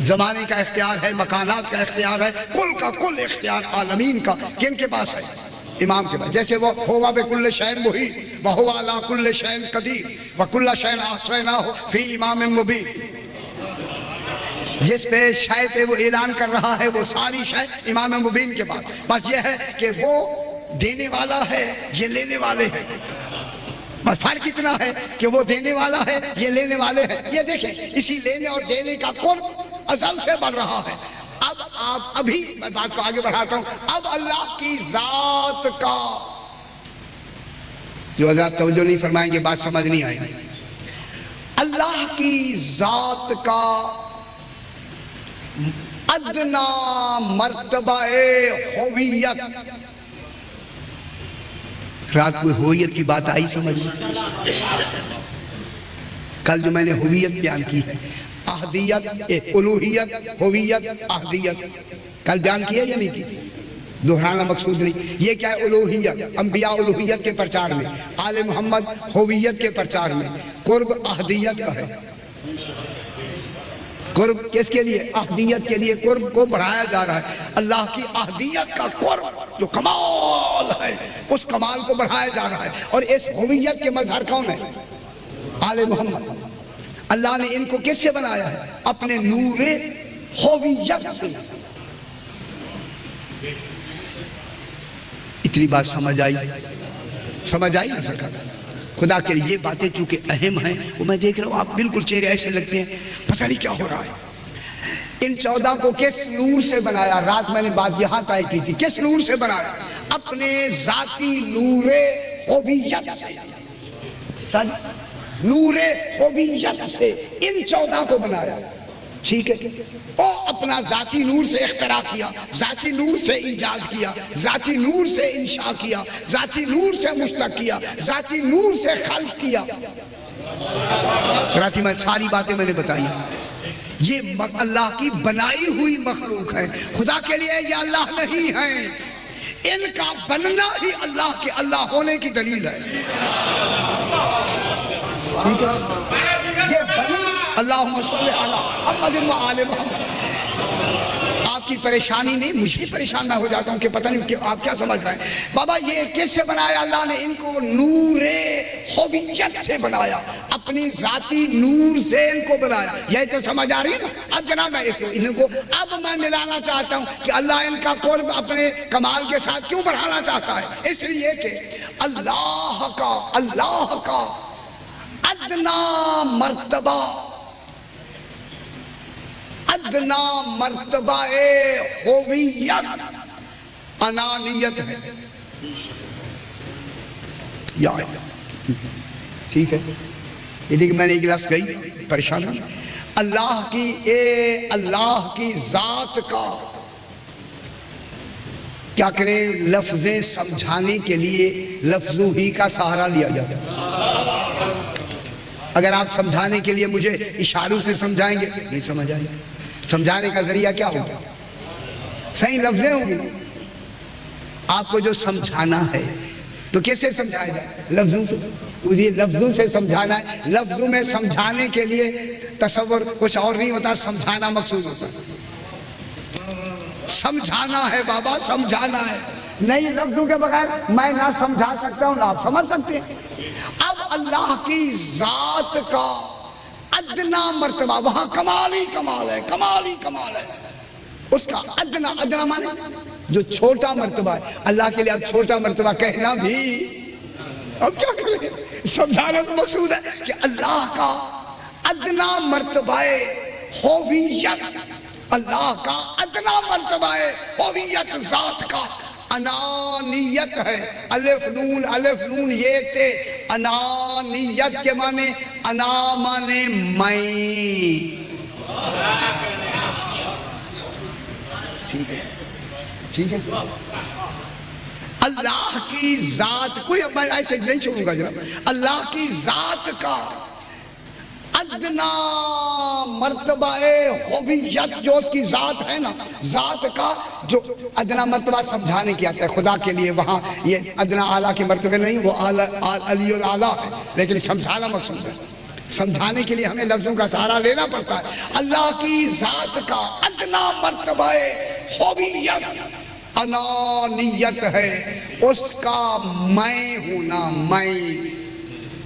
زمانے کا اختیار ہے، مکانات کا اختیار ہے، کل کا کل اختیار عالمین کا کن کے پاس ہے؟ امام کے پاس. جیسے وہ ہوا بکل شیء محیط وہو علی کل شیء قدیر وکل شیء احصیناہ فی امام مبین. جس پہ شے پہ وہ اعلان کر رہا ہے وہ ساری شے امام مبین کے پاس. بس یہ ہے کہ وہ دینے والا ہے، یہ لینے والے ہیں. بس فرق اتنا ہے کہ وہ دینے والا ہے، یہ لینے والے ہیں. یہ دیکھیں اسی لینے اور دینے کا قرب ازل سے بڑھ رہا ہے. اب آپ ابھی میں بات کو آگے بڑھاتا ہوں. اب اللہ کی ذات کا جو حضرات توجہ نہیں فرمائیں گے بات سمجھ نہیں آئے گی. اللہ کی ذات کا ادنا مرتبہ ہویت. رات کو ہویت کی بات آئی سمجھ. کل جو میں نے ہویت بیان کی ہے، احدیت، الوہیت، ہویت، احدیت، کل بیان کیا یا نہیں کی؟ دہرانا مقصود نہیں. یہ کیا ہے؟ الوہیت. انبیاء الوہیت کے پرچار میں، آل محمد ہویت کے پرچار میں. قرب احدیت کا ہے. قرب کس کے لیے؟ احدیت کے لیے قرب کو بڑھایا جا رہا ہے. اللہ کی احدیت کا قرب جو کمال ہے اس کمال کو بڑھایا جا رہا ہے. اور اس ہویت کے مظہر کون ہے؟ آل محمد. اللہ نے ان کو کس سے بنایا ہے؟ اپنے نور ہویت سے. اتنی بات سمجھ آئی نہ سکا. خدا کے لیے یہ باتیں چونکہ اہم ہیں، وہ میں دیکھ رہا ہوں آپ بالکل چہرے ایسے لگتے ہیں پتہ نہیں کیا ہو رہا ہے. ان 14 کو کس نور سے بنایا؟ رات میں نے بات یہاں طے کی تھی. کس نور سے بنایا؟ اپنے ذاتی نور ہویت سے. نور ہویت سے ان 14 کو بنایا. ٹھیک ہے، اور اپنا ذاتی نور سے اختراع کیا، ذاتی نور سے ایجاد کیا، ذاتی نور سے انشاء کیا، ذاتی نور سے مشتق کیا، ذاتی نور سے خلق کیا. راتی میں ساری باتیں میں نے بتائی. یہ اللہ کی بنائی ہوئی مخلوق ہے. خدا کے لیے یہ اللہ نہیں ہے. ان کا بننا ہی اللہ کے اللہ ہونے کی دلیل ہے. ٹھیک ہے، یہ بنی. اللہم صلی علی محمد و آل محمد. آپ کی پریشانی نہیں، مجھے پریشان میں ہو جاتا ہوں کہ پتہ نہیں کہ آپ کیا سمجھ رہے ہیں۔ بابا یہ کس سے بنایا اللہ نے؟ ان کو نور ہویت سے بنایا، اپنی ذاتی نور سے ان کو بنایا۔ یہ تو سمجھ آ رہی ہے نا؟ اب جناب میں ان کو اب میں ملانا چاہتا ہوں کہ اللہ ان کا قرب اپنے کمال کے ساتھ کیوں بڑھانا چاہتا ہے؟ اس لیے کہ اللہ کا ادنا مرتبہ ہویت انانیت ہے۔ یا ٹھیک ہے، یہ دیکھ میں نے ایک لفظ گئی پریشان ہوں۔ اللہ کی ذات کا کیا کریں، لفظیں سمجھانے کے لیے لفظوں ہی کا سہارا لیا جاتا ہے۔ اگر آپ سمجھانے کے لیے مجھے اشاروں سے سمجھائیں گے نہیں سمجھ آئے گا۔ سمجھانے کا ذریعہ کیا ہوگا؟ صحیح لفظیں ہوں گی۔ آپ کو جو سمجھانا ہے تو کیسے سمجھایا جائے؟ لفظوں سے۔ یہ لفظوں سے سمجھانا ہے۔ لفظوں میں سمجھانے کے لیے تصور کچھ اور نہیں ہوتا، سمجھانا مقصود ہوتا ہے۔ سمجھانا ہے بابا، سمجھانا ہے۔ نہیں لفظوں کے بغیر میں نہ سمجھا سکتا ہوں نہ آپ سمجھ سکتے ہیں۔ اب اللہ کی ذات کا ادنا مرتبہ، وہاں کمال ہی کمال ہے، کمال ہی کمال ہے۔ اس کا ادنا مانے جو چھوٹا مرتبہ ہے۔ اللہ کے لیے اب چھوٹا مرتبہ کہنا بھی، اب کیا کریں، سمجھانا تو مقصود ہے کہ اللہ کا ادنا مرتبہ ہویت، اللہ کا ادنا مرتبہ ہویت ذات کا انانیت ہے۔ الف نون یہ تے انانیت کے معنی، انا معنی میں۔ ٹھیک ہے، اللہ کی ذات، کوئی اب میں ایسے نہیں چھوڑوں گا جناب، اللہ کی ذات کا ادنا مرتبہ ہویت جو اس کی ذات ہے نا، ذات کا جو ادنا مرتبہ سمجھانے کی آتا ہے خدا کے لیے، وہاں یہ ادنا اعلیٰ کے مرتبے نہیں، وہ علی الاعلیٰ ہے، لیکن سمجھانا مقصود ہے۔ سمجھانے کے لیے ہمیں لفظوں کا سہارا لینا پڑتا ہے۔ اللہ کی ذات کا ادنا مرتبہ ہویت انانیت ہے، اس کا میں ہونا۔ میں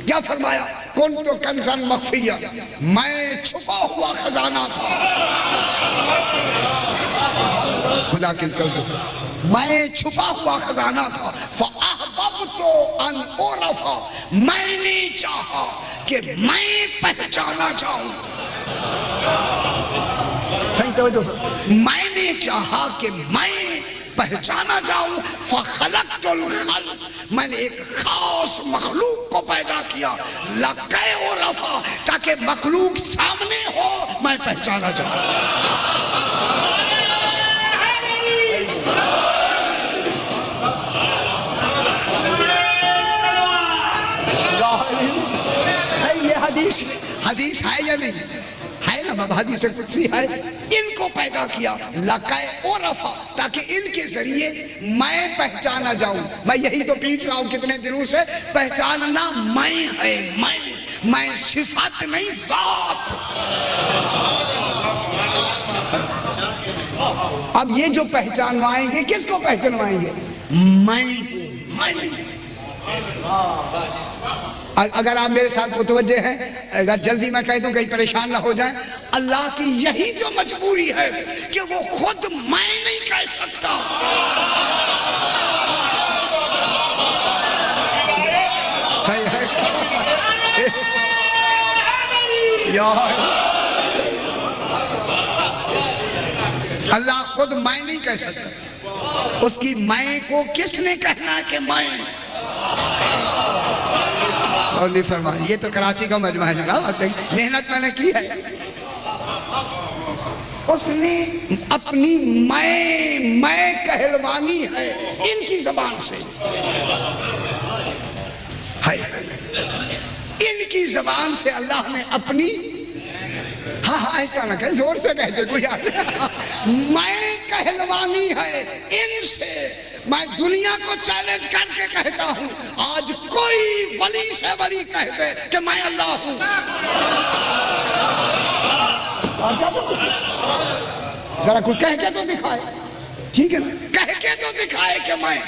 کیا فرمایا؟ کنت کنزا مخفیا، میں چھپا ہوا خزانہ تھا۔ خدا کے طرف میں چھپا ہوا خزانہ تھا۔ فَأَحْبَبْتُ أَنْ أُعْرَفَ، میں نے چاہا کہ میں پہچانا چاہوں۔ صحیح توجہ، میں نے چاہا کہ میں پہچانا جاؤں۔ فَخَلَقْتُ الْخَلْقَ، میں نے ایک خاص مخلوق کو پیدا کیا۔ لَقَيْ عُرَفَ، تاکہ مخلوق سامنے ہو میں پہچانا جاؤں۔ حدیث ہے یا نہیں ہے نا بابا؟ حدیث قدسی ہے۔ ان کو پیدا کیا لقائے عرفہ، تاکہ ان کے ذریعے میں پہچانا جاؤں۔ میں یہی تو پیٹ رہا ہوں کتنے دنوں سے، پہچاننا میں ہے، میں صفت نہیں ذات۔ اب یہ جو پہچانوائیں گے، کس کو پہچانوائیں گے؟ میں اگر آپ میرے ساتھ متوجہ ہیں، اگر جلدی میں کہہ دوں کہیں پریشان نہ ہو جائیں، اللہ کی یہی تو مجبوری ہے کہ وہ خود میں نہیں کہہ سکتا۔ اللہ خود میں نہیں کہہ سکتا، اس کی میں کو کس نے کہنا ہے کہ میں؟ اور نہیں فرمایا، یہ تو کراچی کا مجمع ہے جناب، محنت میں نے کی ہے۔ اس نے اپنی میں کہلوانی ہے ان کی زبان سے، ان کی زبان سے اللہ نے اپنی، ہاں ایسا نہ کہے، زور سے کہتے کوئی میں کہلوانی ہے ان سے۔ میں دنیا کو چیلنج کر کے کہتا ہوں، آج کوئی ولی سے ولی کہہ دے کہ میں اللہ ہوں، ذرا کوئی کہہ کے تو دکھائے، ٹھیک ہے نا، کہہ کے تو دکھائے کہ میں،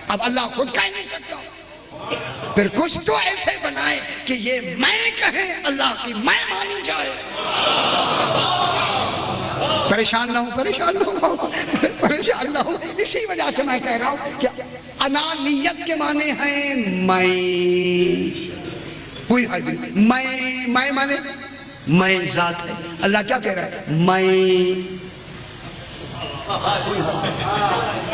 اب اللہ خود کہہ نہیں سکتا، پھر کچھ تو ایسے بنائے کہ یہ میں کہیں اللہ کی میں مانی جائے۔ پریشان نہ ہوں، پریشان نہ ہوں، پریشان نہ ہوں، اسی وجہ سے میں کہہ رہا ہوں کہ انانیت کے معنی ہیں میں، کوئی حد نہیں، میں مانے میں ذات ہے، اللہ کیا کہہ رہا ہے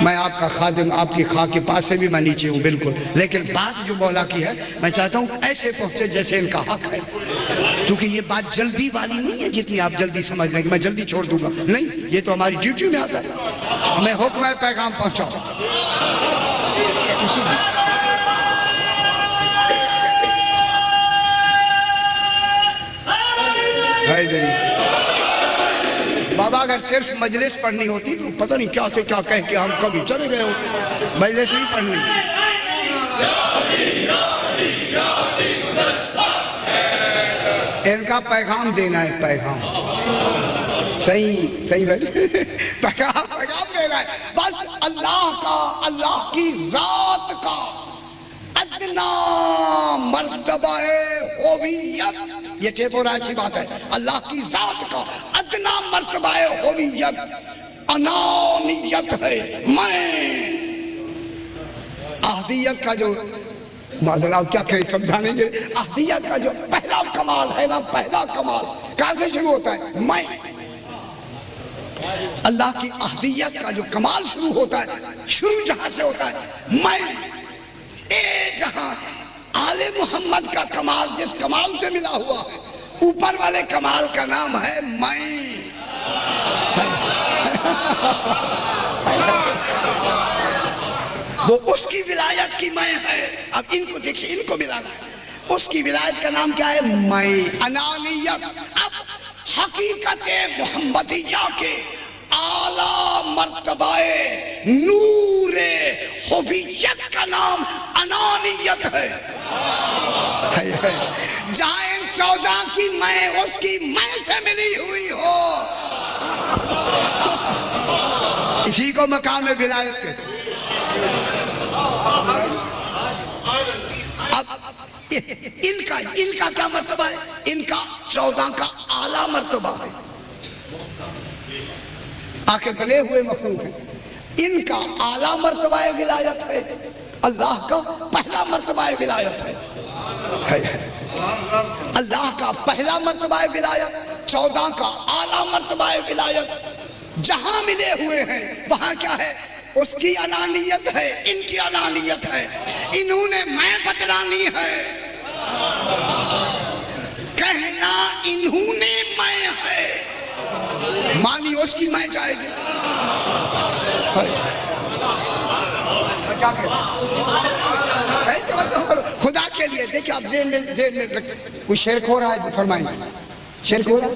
میں آپ کا خادم، آپ کی خواہ کے پاس سے بھی میں نیچے ہوں بالکل، لیکن بات جو مولا کی ہے میں چاہتا ہوں ایسے پہنچے جیسے ان کا حق ہے، کیونکہ یہ بات جلدی والی نہیں ہے جتنی آپ جلدی سمجھ لیں کہ میں جلدی چھوڑ دوں گا، نہیں، یہ تو ہماری ڈیوٹی میں آتا ہے، ہمیں حکم ہے پیغام پہنچاؤ۔ بابا اگر صرف مجلس پڑھنی ہوتی تو پتہ نہیں کیا سے کیا کہہ کے ہم کبھی چلے گئے ہوتے، مجلس نہیں پڑھنی، ان کا پیغام دینا ہے، پیغام صحیح بیٹھے، پیغام دینا ہے، بس اللہ کا، اللہ کی ذات کا ادنا مرتبہ ہویت، یہ ٹیپ ہو رہا ہے، اچھی بات ہے، اللہ کی ذات کا ادنا مرتبہ ہویت انانیت ہے، میں احدیت کا جو معذرات کیا کہیں سمجھانے کے، احدیت کا جو پہلا کمال ہے نا، پہلا کمال کہاں سے شروع ہوتا ہے؟ میں، اللہ کی احدیت کا جو کمال شروع ہوتا ہے، شروع جہاں سے ہوتا ہے میں، اے جہاں آل محمد کا کمال جس کمال سے ملا ہوا ہے، اوپر والے کمال کا نام ہے میں، وہ اس کی ولایت کی میں ہے، اب ان کو دیکھیں، ان کو ملانا ہے، اس کی ولایت کا نام کیا ہے؟ میں، انانیت۔ اب حقیقت محمدیہ کے اعلیٰ مرتبہ نور ہویت کا نام انانیت ہے، جہاں ان 14 کی میں اس کی میں سے ملی ہوئی ہو، اسی کو مقام ولایت کہتے ہیں۔ اب ان کا کیا مرتبہ ہے؟ ان کا 14 کا اعلیٰ مرتبہ ہے، آنکھیں بلے ہوئے مخلوق ہیں، ان کا اعلیٰ مرتبہ ولایت ہے، اللہ کا پہلا مرتبہ ولایت ہے، اللہ کا پہلا مرتبہ ولایت، 14 کا اعلیٰ مرتبہ ولایت، جہاں ملے ہوئے ہیں وہاں کیا ہے؟ اس کی انانیت ہے، ان کی انانیت ہے، انہوں نے میں بتلانی ہے، کہنا انہوں نے میں ہے، مانی اس کی میں جائے گی، خدا کے لیے دیکھیں آپ ذہن میں کوئی شرک ہو رہا ہے تو فرمائیں، شرک ہو رہا ہے؟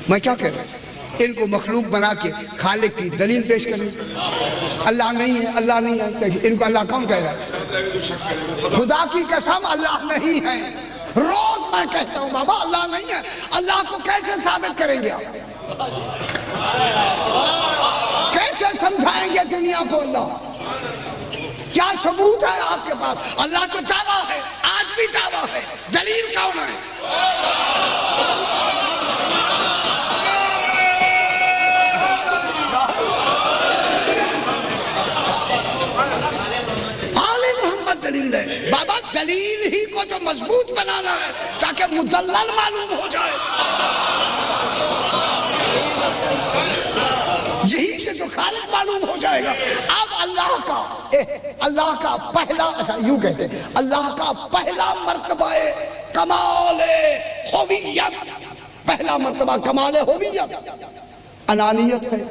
میں کیا کہہ رہا ہوں؟ ان کو مخلوق بنا کے خالق کی دلیل پیش کریں، اللہ نہیں ہے، اللہ نہیں ہے، ان کو اللہ کون کہہ رہا ہے؟ خدا کی قسم اللہ نہیں ہے، روز میں کہتا ہوں بابا اللہ نہیں ہے، اللہ کو کیسے ثابت کریں گے آپ؟ کیسے سمجھائیں گے دنیا کو اللہ؟ کیا ثبوت ہے آپ کے پاس؟ اللہ کو دعویٰ ہے، آج بھی دعویٰ ہے، دلیل کون ہے؟ دلیل ہے بابا، دلیل ہی کو تو مضبوط بنانا ہے تاکہ مدلل معلوم ہو جائے، یہی سے تو خالق معلوم ہو جائے گا۔ اب اللہ کا پہلا، اچھا یوں کہتے ہیں، اللہ کا پہلا مرتبہ کمال ہویت، پہلا مرتبہ کمال ہویت انانیت ہے،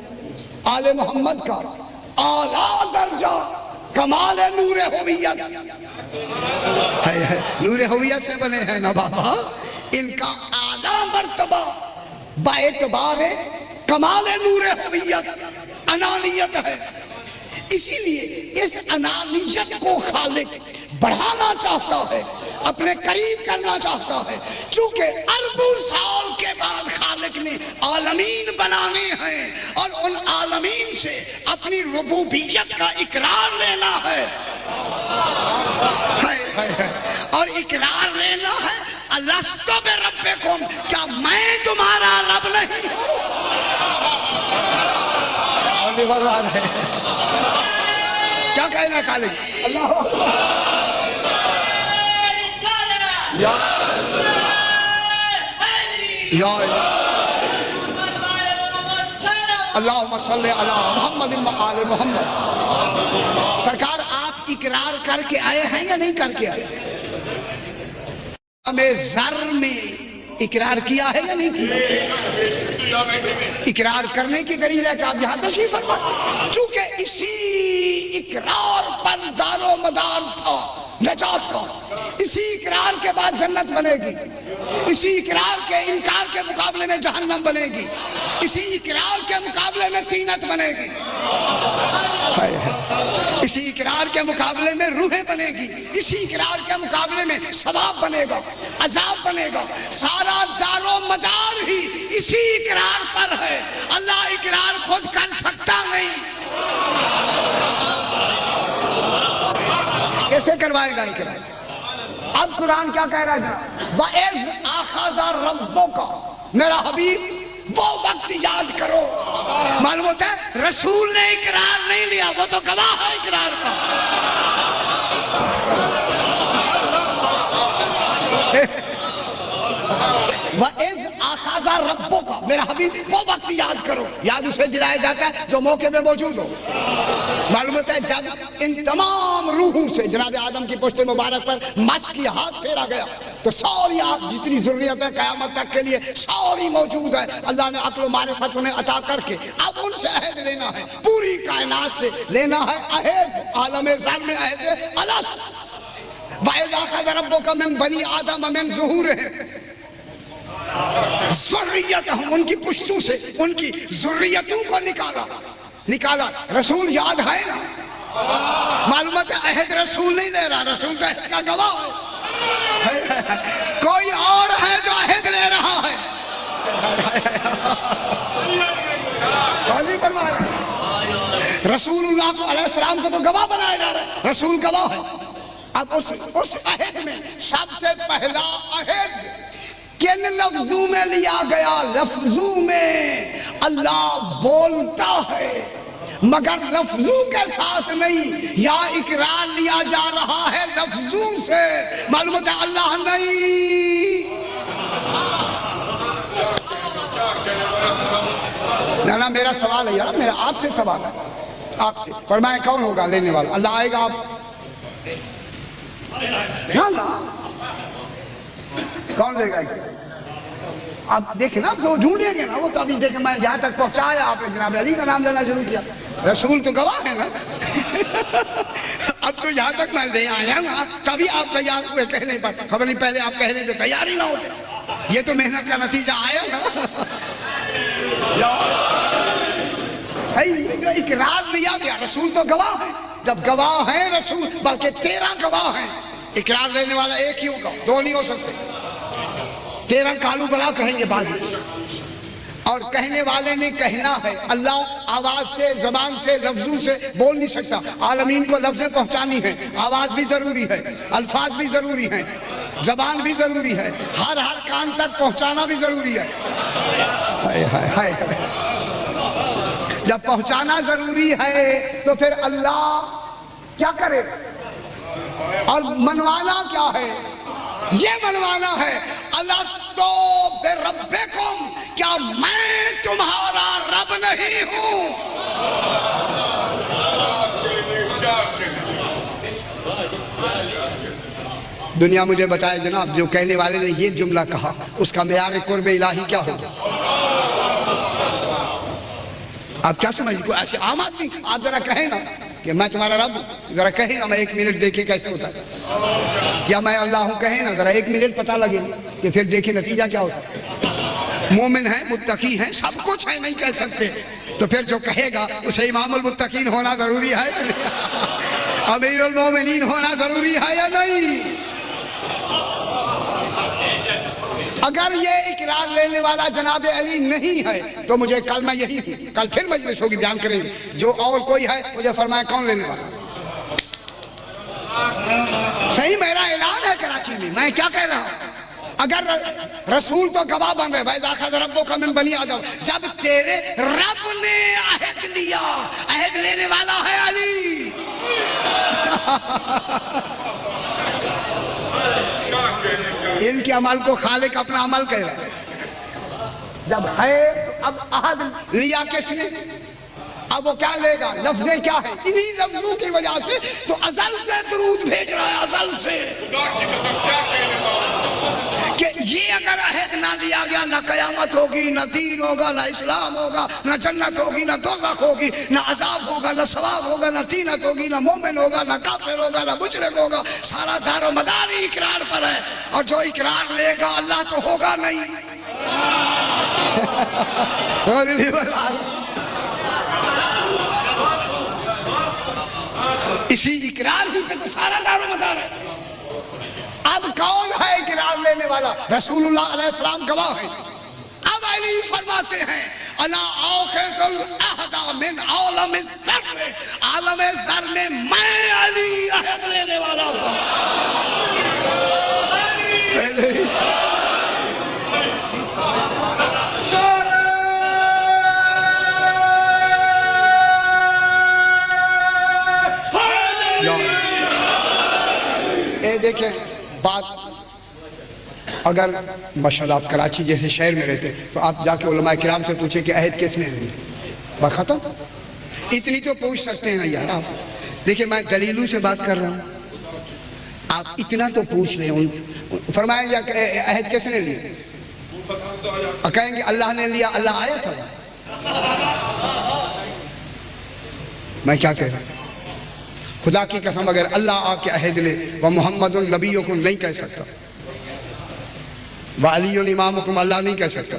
آل محمد کا اعلیٰ درجہ کمال نور ہویت، نور ہویت سے بنے ہیں نا بابا، ان کا اعلیٰ مرتبہ باعتبار کمال نور ہویت انانیت ہے، اسی لیے اس انانیت کو خالق بڑھانا چاہتا ہے، اپنے قریب کرنا چاہتا ہے، چونکہ اربوں سال کے بعد خالق نے عالمین بنانے ہیں اور ان عالمین سے اپنی ربوبیت کا اقرار لینا ہے، اور اقرار لینا ہے الستو بربکم، کیا میں تمہارا رب نہیں ہوں؟ کیا کہنا ہے خالق؟ اللہ یا اللہم صلی علی محمد و آل محمد۔ سرکار آپ اقرار کر کے آئے ہیں یا نہیں کر کے آئے؟ ہمیں ذر میں اقرار کیا ہے یا نہیں کیا؟ اقرار کرنے کی دلیل ہے کہ آپ یہاں تشریف فرمائیں، چونکہ اسی اقرار پر دار و مدار تھا نجات کا، اسی اقرار کے بعد جنت بنے گی، اسی اقرار کے انکار کے مقابلے میں جہنم بنے گی، اسی اقرار کے مقابلے میں طینت بنے گی، اسی اقرار کے مقابلے میں روحیں بنے گی، اسی اقرار کے مقابلے میں ثواب بنے گا، عذاب بنے گا، سارا دار و مدار ہی اسی اقرار پر ہے۔ اللہ اقرار خود کر سکتا نہیں، کیسے کروائے گا اقرار؟ اب قرآن کیا کہہ رہا ہے؟ وَإِذْ أَخَذَ رَبُّكَ، میرا حبیب وہ وقت یاد کرو۔ معلوم ہوتا ہے رسول نے اقرار نہیں لیا، وہ تو گواہ ہے اقرار کا۔ وَإِذْ أَخَذَ رَبُّكَ، میرا حبیب وہ وقت یاد کرو، یاد اسے دلایا جاتا ہے جو موقع میں موجود ہو۔ معلوم ہوتا ہے جب ان تمام روحوں سے جناب آدم کی پشت مبارک پر مس کی ہاتھ پھیرا گیا تو ساری آپ جتنی ضروریت ہے قیامت تک کے لیے ساری موجود ہے، اللہ نے عقل و معرفت انہیں عطا کر کے اب ان سے عہد لینا ہے، پوری کائنات سے لینا ہے عہد، عالم ذر میں عہد الست۔ وَإِذْ أَخَذَ رَبُّكَ مِن بَنِي آدَمَ مِن ظُهُورِهِمْ ذریتہم، ان کی پشتوں سے ان کی ذریتوں کو نکالا۔ رسول یاد ہے نا، معلومات ہے عہد رسول نہیں لے رہا، رسول تو عہد کا گواہ ہے، کوئی اور ہے جو عہد لے رہا ہے۔ رسول اللہ کو علیہ السلام کو تو گواہ بنایا جا رہا ہے، رسول گواہ ہے۔ اب اس عہد میں سب سے پہلا عہد کن لفظوں میں لیا گیا؟ لفظوں میں اللہ بولتا ہے مگر لفظوں کے ساتھ نہیں، یا اقرار لیا جا رہا ہے لفظوں سے، معلومات ہے اللہ نہیں۔ نا میرا سوال ہے یار، میرا آپ سے سوال ہے، آپ سے فرمائے کون ہوگا لینے والا؟ اللہ آئے گا، آپ کون لے گا؟ آپ دیکھیں نا، وہ ڈھونڈیں گے نا، وہ تو ابھی دیکھیں میں یہاں تک پہنچایا، آپ نے جناب علی کا نام لینا شروع کیا، رسول تو گواہ ہے نا۔ اب تو یہاں تک میں لے آیا نا، تبھی آپ تیار ہوئے کہنے پر، خبر نہیں پہلے آپ کہنے پہ تیار ہی نہ ہوتے، یہ تو محنت کا نتیجہ آیا نا۔ صحیح، اقرار لیا گیا، رسول تو گواہ ہے، جب گواہ ہیں رسول، بلکہ 13 گواہ ہیں، اقرار لینے والا ایک ہی ہوگا، دو نہیں ہو سکتے، 13 کالو بلا کہیں گے بعد میں، اور کہنے والے نے کہنا ہے۔ اللہ آواز سے، زبان سے، لفظوں سے بول نہیں سکتا، عالمین کو لفظیں پہنچانی ہیں، آواز بھی ضروری ہے، الفاظ بھی ضروری ہیں، زبان بھی ضروری ہے، ہر کان تک پہنچانا بھی ضروری ہے۔ جب پہنچانا ضروری ہے تو پھر اللہ کیا کرے؟ اور منوانا کیا ہے؟ یہ منوانا ہے الستو بربکم، کیا میں تمہارا رب نہیں ہوں؟ دنیا مجھے بتائے جناب، جو کہنے والے نے یہ جملہ کہا اس کا معیار قرب الہی کیا ہوگا؟ آپ کیا سمجھیں؟ کوئی ایسے عام آدمی آپ ذرا کہیں نا کہ میں تمہارا رب ہوں، ذرا کہیں نا، میں 1 منٹ دیکھیں کیسے ہوتا ہے، یا میں اللہ ہوں کہیں نا، ذرا 1 منٹ پتہ لگے کہ پھر دیکھیں نتیجہ کیا ہوتا ہے۔ مومن ہیں، متقی ہیں، سب کچھ ہے، نہیں کہہ سکتے، تو پھر جو کہے گا اسے امام المتقین ہونا ضروری ہے یا نہیں؟ امیر المومنین ہونا ضروری ہے یا نہیں؟ اگر یہ اقرار لینے والا جناب علی نہیں ہے تو مجھے کل میں یہی ہوں، کل پھر مجلس ہوگی بیان کریں گے، جو اور کوئی ہے مجھے فرمائے کون لینے والا؟ صحیح میرا اعلان ہے کراچی میں کیا کہہ رہا ہوں؟ اگر رسول تو گواہ بن رہے بھائی داخل ربوں کا من بنی آدم، جب تیرے رب نے عہد لیا، عہد لینے والا ہے علی۔ ان کے عمل کو خالق اپنا عمل کہہ رہا ہے، جب ہے اب عہد لیا کس نے؟ اب وہ کیا لے گا؟ لفظیں کیا ہیں؟ انہی لفظوں کی وجہ سے تو ازل سے درود بھیج رہا ہے، ازل سے کہ یہ اگر عہد نہ لیا گیا نہ قیامت ہوگی، نہ دین ہوگا، نہ اسلام ہوگا، نہ جنت ہوگی، نہ دوزخ ہوگی، نہ عذاب ہوگا، نہ ثواب ہوگا، نہ تینت ہوگی، نہ مومن ہوگا، نہ کافر ہوگا، نہ مشرک ہوگا۔ سارا دار و مدار ہی اقرار پر ہے، اور جو اقرار لے گا اللہ تو ہوگا نہیں۔ اسی اقرار ہی پہ تو سارا دار و مدار ہے۔ اب کون ہے اقرار لینے والا؟ رسول اللہ علیہ السلام گواہ ہے۔ اب علی فرماتے ہیں انا آخذ العہد من عالم الذر، عالم ذر میں میں علی عہد لینے والا تھا۔ اے دیکھیں بات، اگر ماشاءاللہ آپ کراچی جیسے شہر میں رہتے تو آپ جا کے علماء کرام سے پوچھیں کہ عہد کس نے لیا، بات ختم۔ اتنی تو پوچھ سکتے ہیں نا یار آپ۔ دیکھیں میں دلیلوں سے بات کر رہا ہوں، آپ اتنا تو پوچھ لیں۔ فرمائیں یا عہد کس نے لیا؟ کہیں گے اللہ نے لیا، اللہ آیا تھا۔ میں کیا کہہ رہا ہوں؟ خدا کی قسم اگر اللہ آ کے عہد لے وَمُحَمَّدٌ نَبِيُّكُمْ نہیں کہہ سکتا، وَعَلِيٌّ إِمَامُكُمْ اللہ نہیں کہہ سکتا۔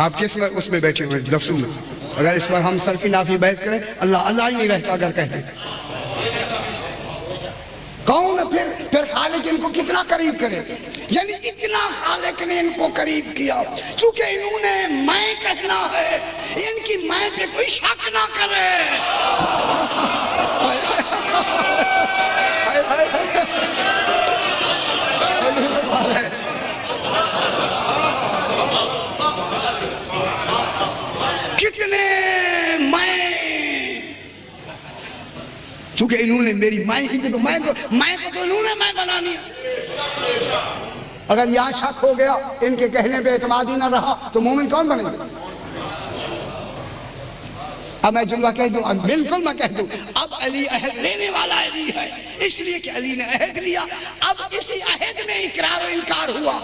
آپ کس میں اس میں بیٹھے ہوئے لفظوں میں؟ اگر اس پر ہم صرفی نافی بحث کریں اللہ اللہ ہی نہیں رہتا اگر کہتے کون پھر خالق ان کو کتنا قریب کرے؟ یعنی اتنا خالق نے ان کو قریب کیا چونکہ انہوں نے میں کہنا ہے، ان کی میں پہ کوئی شک نہ کرے۔ کتنے میں، چونکہ انہوں نے میری مائیں کی تو میں کو تو انہوں نے میں بنانی ہے۔ اگر یہاں شک ہو گیا، ان کے کہنے پہ اعتماد ہی نہ رہا تو مومن کون بنے گا؟ اب میں جملہ کہہ دوں، بالکل میں کہہ دوں، اب علی عہد لینے والا علی ہے، اس لیے کہ علی نے عہد لیا۔ اب اسی عہد میں اقرار و انکار ہوا۔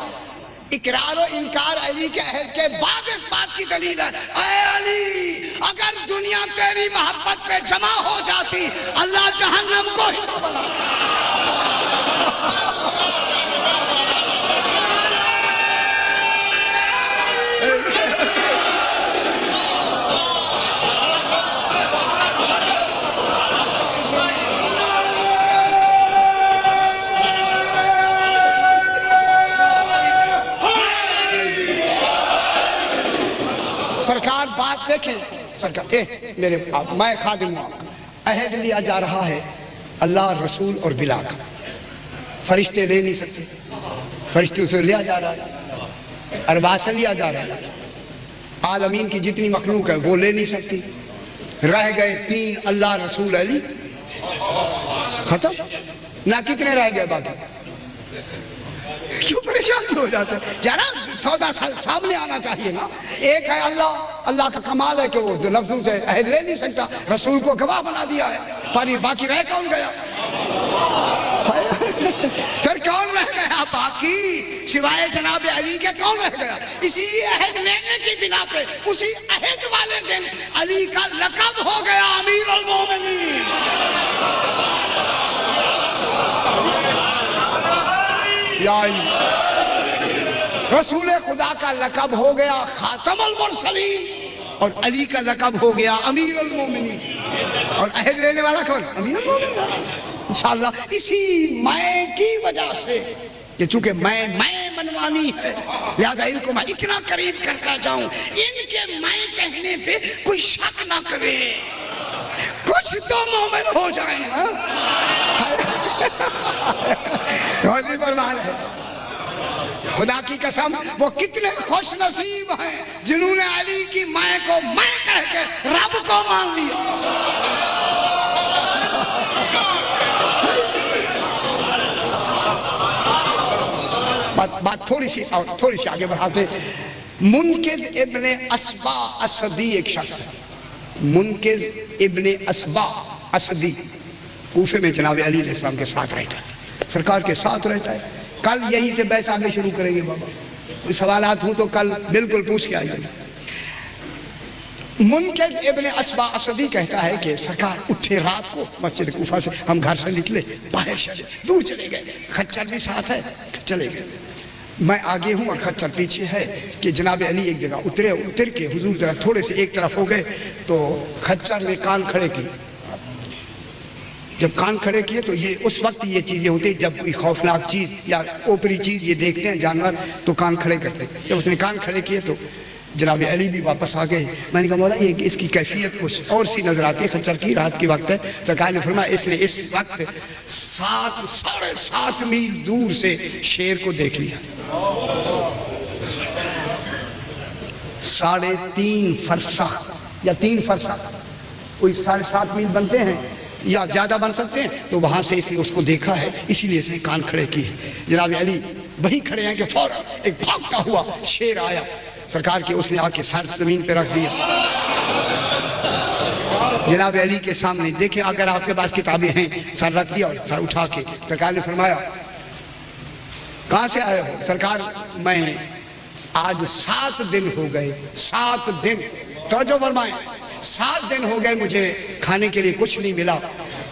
اقرار و انکار علی کے عہد کے بعد اس بات کی دلیل ہے، اے علی اگر دنیا تیری محبت پہ جمع ہو جاتی اللہ جہنم کو ہی نہ بنا۔ سرکار بات دیکھیں، سرکار میرے میں خادم ہوں، عہد لیا جا رہا ہے اللہ رسول اور بلا کا، فرشتے لے نہیں سکتے، فرشتے سے لیا جا رہا ہے، ارواح سے لیا جا رہا ہے، عالمین کی جتنی مخلوق ہے وہ لے نہیں سکتی۔ رہ گئے تین، اللہ رسول علی، ختم۔ نہ کتنے رہ گئے باقی؟ کیوں پریشان ہو جاتے ہیں یار؟ سودا سامنے آنا چاہیے نا۔ ایک ہے اللہ کا کمال ہے کہ وہ لفظوں سے عہد لے نہیں سکتا، رسول کو گواہ بنا دیا ہے، پر باقی رہ کون گیا؟ پھر کون رہ گیا باقی سوائے جناب علی کے؟ کون رہ گیا؟ اسی عہد لینے کی بنا پہ اسی عہد والے دن علی کا لقب ہو گیا امیر المومنین۔ رسول خدا کا لقب ہو گیا خاتم المرسلین اور علی کا لقب ہو گیا امیر المومنین، اور عہد لینے والا کون؟ امیر المومنین۔ انشاءاللہ اسی میں کی وجہ سے کہ چونکہ میں منوانی ہے لہذا ان کو میں اتنا قریب کرتا جاؤں ان کے میں کہنے پہ کوئی شک نہ کرے، کچھ تو مومن ہو جائیں۔ خدا کی قسم وہ کتنے خوش نصیب ہیں جنہوں نے علی کی مائیں کو میں کہہ کے رب کو مان لیا۔ بات تھوڑی سی آگے بڑھاتے۔ منقذ ابن اسبا اسدی ایک شخص ہے، منقذ ابن اسبا اسدی کوفے میں جناب علی علیہ السلام کے ساتھ رہتا ہے، سرکار کے ساتھ رہتا ہے۔ کل یہی سے بحث آگے شروع کریں گے بابا، سوالات ہوں تو کل بالکل پوچھ کے آئیے۔ منقذ ابن اسبا اسدی کہتا ہے کہ سرکار اٹھے رات کو مسجد کوفہ سے، ہم گھر سے نکلے باہر چلے دور چلے گئے، خچر بھی ساتھ ہے، چلے گئے، میں آگے ہوں اور خچر پیچھے ہے کہ جناب علی ایک جگہ اتر کے حضور طرف تھوڑے سے ایک طرف ہو گئے تو خچر نے کان کھڑے کیے۔ جب کان کھڑے کیے تو یہ اس وقت یہ چیزیں ہوتی ہیں جب کوئی خوفناک چیز یا اوپری چیز یہ دیکھتے ہیں جانور تو کان کھڑے کرتے ہیں۔ جب اس نے کان کھڑے کیے تو جناب علی بھی واپس آ گئے۔ میں نے کہا مولا یہ اس کی کیفیت کچھ اور سی نظر آتی ہے، خچر کی رات کی وقت ہے۔ سرکار نے فرمایا اس نے اس وقت 7.5 میل دور سے شیر کو دیکھ لیا، 3.5 فرسخ یا 3 فرسخ، کوئی 7.5 میل بنتے ہیں یا زیادہ بن سکتے ہیں، تو وہاں سے اس نے اس کو دیکھا ہے، اسی لیے اس نے کان کھڑے کیے۔ جناب علی وہی کھڑے ہیں کہ فوراً ایک بھاگتا ہوا شیر آیا، سرکار کے اس نے آ کے سر زمین پہ رکھ دیا۔ جناب علی کے سامنے دیکھیں اگر آپ کے پاس کتابیں ہیں، سر رکھ دیا اور سر اٹھا کے سرکار نے فرمایا کہاں سے آئے ہو؟ سرکار میں آج 7 دن ہو گئے، 7 دن توجہ فرمائیں، 7 دن ہو گئے مجھے کھانے کے لیے کچھ نہیں ملا،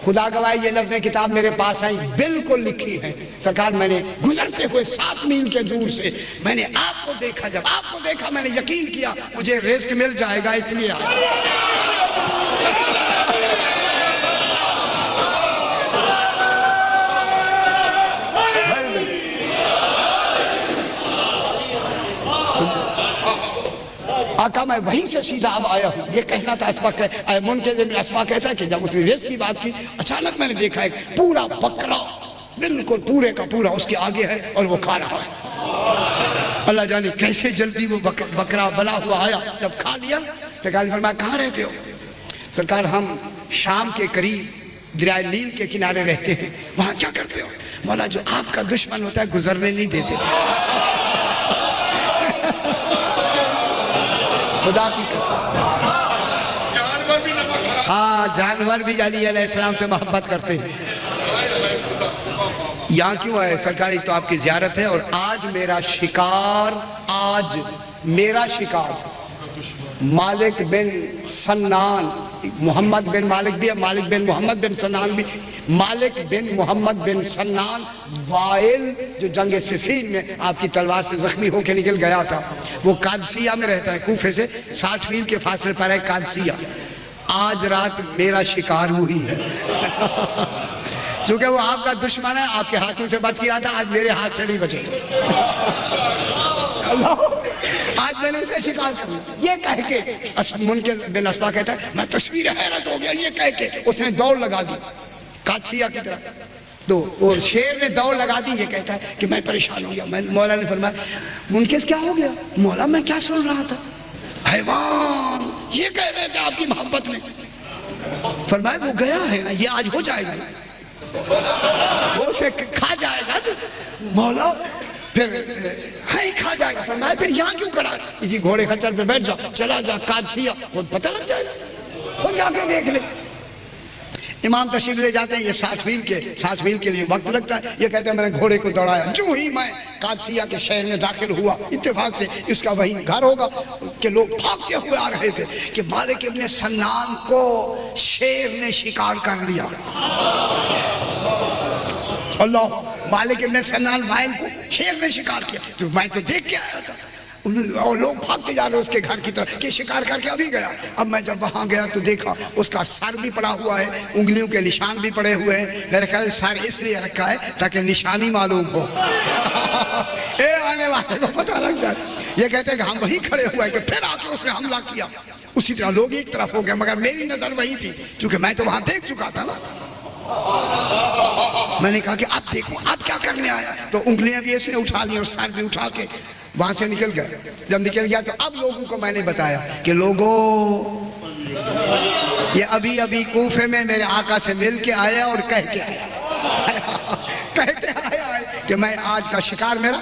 خدا گواہ یہ لفظ کتاب میرے پاس آئی بالکل لکھی ہے، سرکار میں نے گزرتے ہوئے 7 میل کے دور سے میں نے آپ کو دیکھا، جب آپ کو دیکھا میں نے یقین کیا مجھے رزق مل جائے گا، اس لیے آیا۔ آقا میں وہیں سے سیدھا اب آیا ہوں، یہ کہنا تھا منقذ ابن اسبا کہتا ہے کہ جب اس نے رزق کی بات کی اچانک میں نے دیکھا ایک پورا بکرا بالکل پورے کا پورا اس کے آگے ہے اور وہ کھا رہا ہے۔ اللہ جانے کیسے جلدی وہ بکرا بنا ہوا آیا، جب کھا لیا سرکار نے فرمایا کہاں رہتے ہو؟ سرکار ہم شام کے قریب دریائے نیل کے کنارے رہتے ہیں، وہاں کیا کرتے ہو؟ مولا جو آپ کا دشمن ہوتا ہے گزرنے نہیں دیتے، خدا کی ہاں جانور بھی علی علیہ السلام سے محبت کرتے ہیں۔ یہاں کیوں آئے سرکار؟ ایک تو آپ کی زیارت ہے اور آج میرا شکار مالک بن سنان، محمد بن مالک بھی ہے، مالک بن محمد بن سنان بھی، مالک بن محمد بن سنان وائل جو جنگ صفین میں آپ کی تلوار سے زخمی ہو کے نکل گیا تھا، وہ قادسیہ میں رہتا ہے، کوفے سے 60 میل کے فاصلے پر ہے قادسیہ۔ آج رات میرا شکار وہی ہے چونکہ وہ آپ کا دشمن ہے، آپ کے ہاتھوں سے بچ گیا تھا، آج میرے ہاتھ سے نہیں بچے، آج میں نے اسے شکار کر لیا۔ یہ کہہ کے منقذ بن اسبا کہتا ہے میں تصویر حیرت ہو گیا، یہ کہہ کے اس نے دوڑ لگا دی قادسیہ کی طرف، تو وہ شیر نے دوڑ لگا دی، یہ کہتا ہے کہ میں پریشان ہو گیا۔ مولا نے فرمایا منقذ کیا ہو گیا؟ مولا میں کیا سن رہا تھا، حیوان یہ کہہ رہے تھے آپ کی محبت میں۔ فرمایا وہ گیا ہے نا، یہ آج ہو جائے گا، وہ اسے کھا جائے گا۔ مولا پھر ہاں کھا جائے گا۔ فرمایا پھر یہاں کیوں کھڑا ہے؟ اسی گھوڑے خچر پہ بیٹھ جا، چلا جا قادسیہ، وہ پتہ لگ جائے گا، وہ جا کے دیکھ لے۔ امام تشریف لے جاتے ہیں، یہ 60 میل کے لیے وقت لگتا ہے، یہ کہتے ہیں میں نے گھوڑے کو دوڑایا، جو ہی میں قادسیہ کے شہر میں داخل ہوا، اتفاق سے اس کا وہی گھر ہوگا کہ لوگ بھاگتے ہوئے آ رہے تھے کہ مالک ابن سنان کو شیر نے شکار کر لیا۔ اللہ، مالک ابن سنان وائل کو شیر نے شکار کیا، تو میں تو دیکھ کے آیا تھا۔ اور لوگ بھاگتے جا رہے اس کے گھر کی طرف کہ شکار کر کے ابھی گیا. اب میں جب وہاں گیا تو دیکھا اس کا سر بھی پڑا ہوا ہے, انگلیوں کے نشان بھی پڑے ہوئے ہیں. میرے خیال سر اس لیے رکھا ہے تاکہ نشانی معلوم ہو. اے آنے والے کو پتہ لگ جائے. یہ کہتے ہیں کہ ہم وہی کھڑے ہوئے کہ پھر آ کے اس نے حملہ کیا. اسی طرح لوگ ایک طرف ہو گئے, مگر میری نظر وہی تھی کیونکہ میں تو وہاں دیکھ چکا تھا نا. میں نے کہا کہ اب دیکھو اب کیا کرنے آیا. تو انگلیاں بھی اس نے اٹھا لی اور سر بھی اٹھا کے وہاں سے نکل گئے. جب نکل گیا تو اب لوگوں کو میں نے بتایا کہ لوگوں, یہ ابھی ابھی کوفے میں میرے آقا سے مل کے آیا اور کہہ کے آیا کہ میں آج کا شکار میرا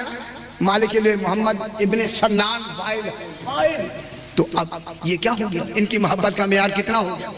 مالک لیے محمد ابن سنان فائل. تو اب یہ کیا ہو گیا, ان کی محبت کا معیار کتنا ہو گیا.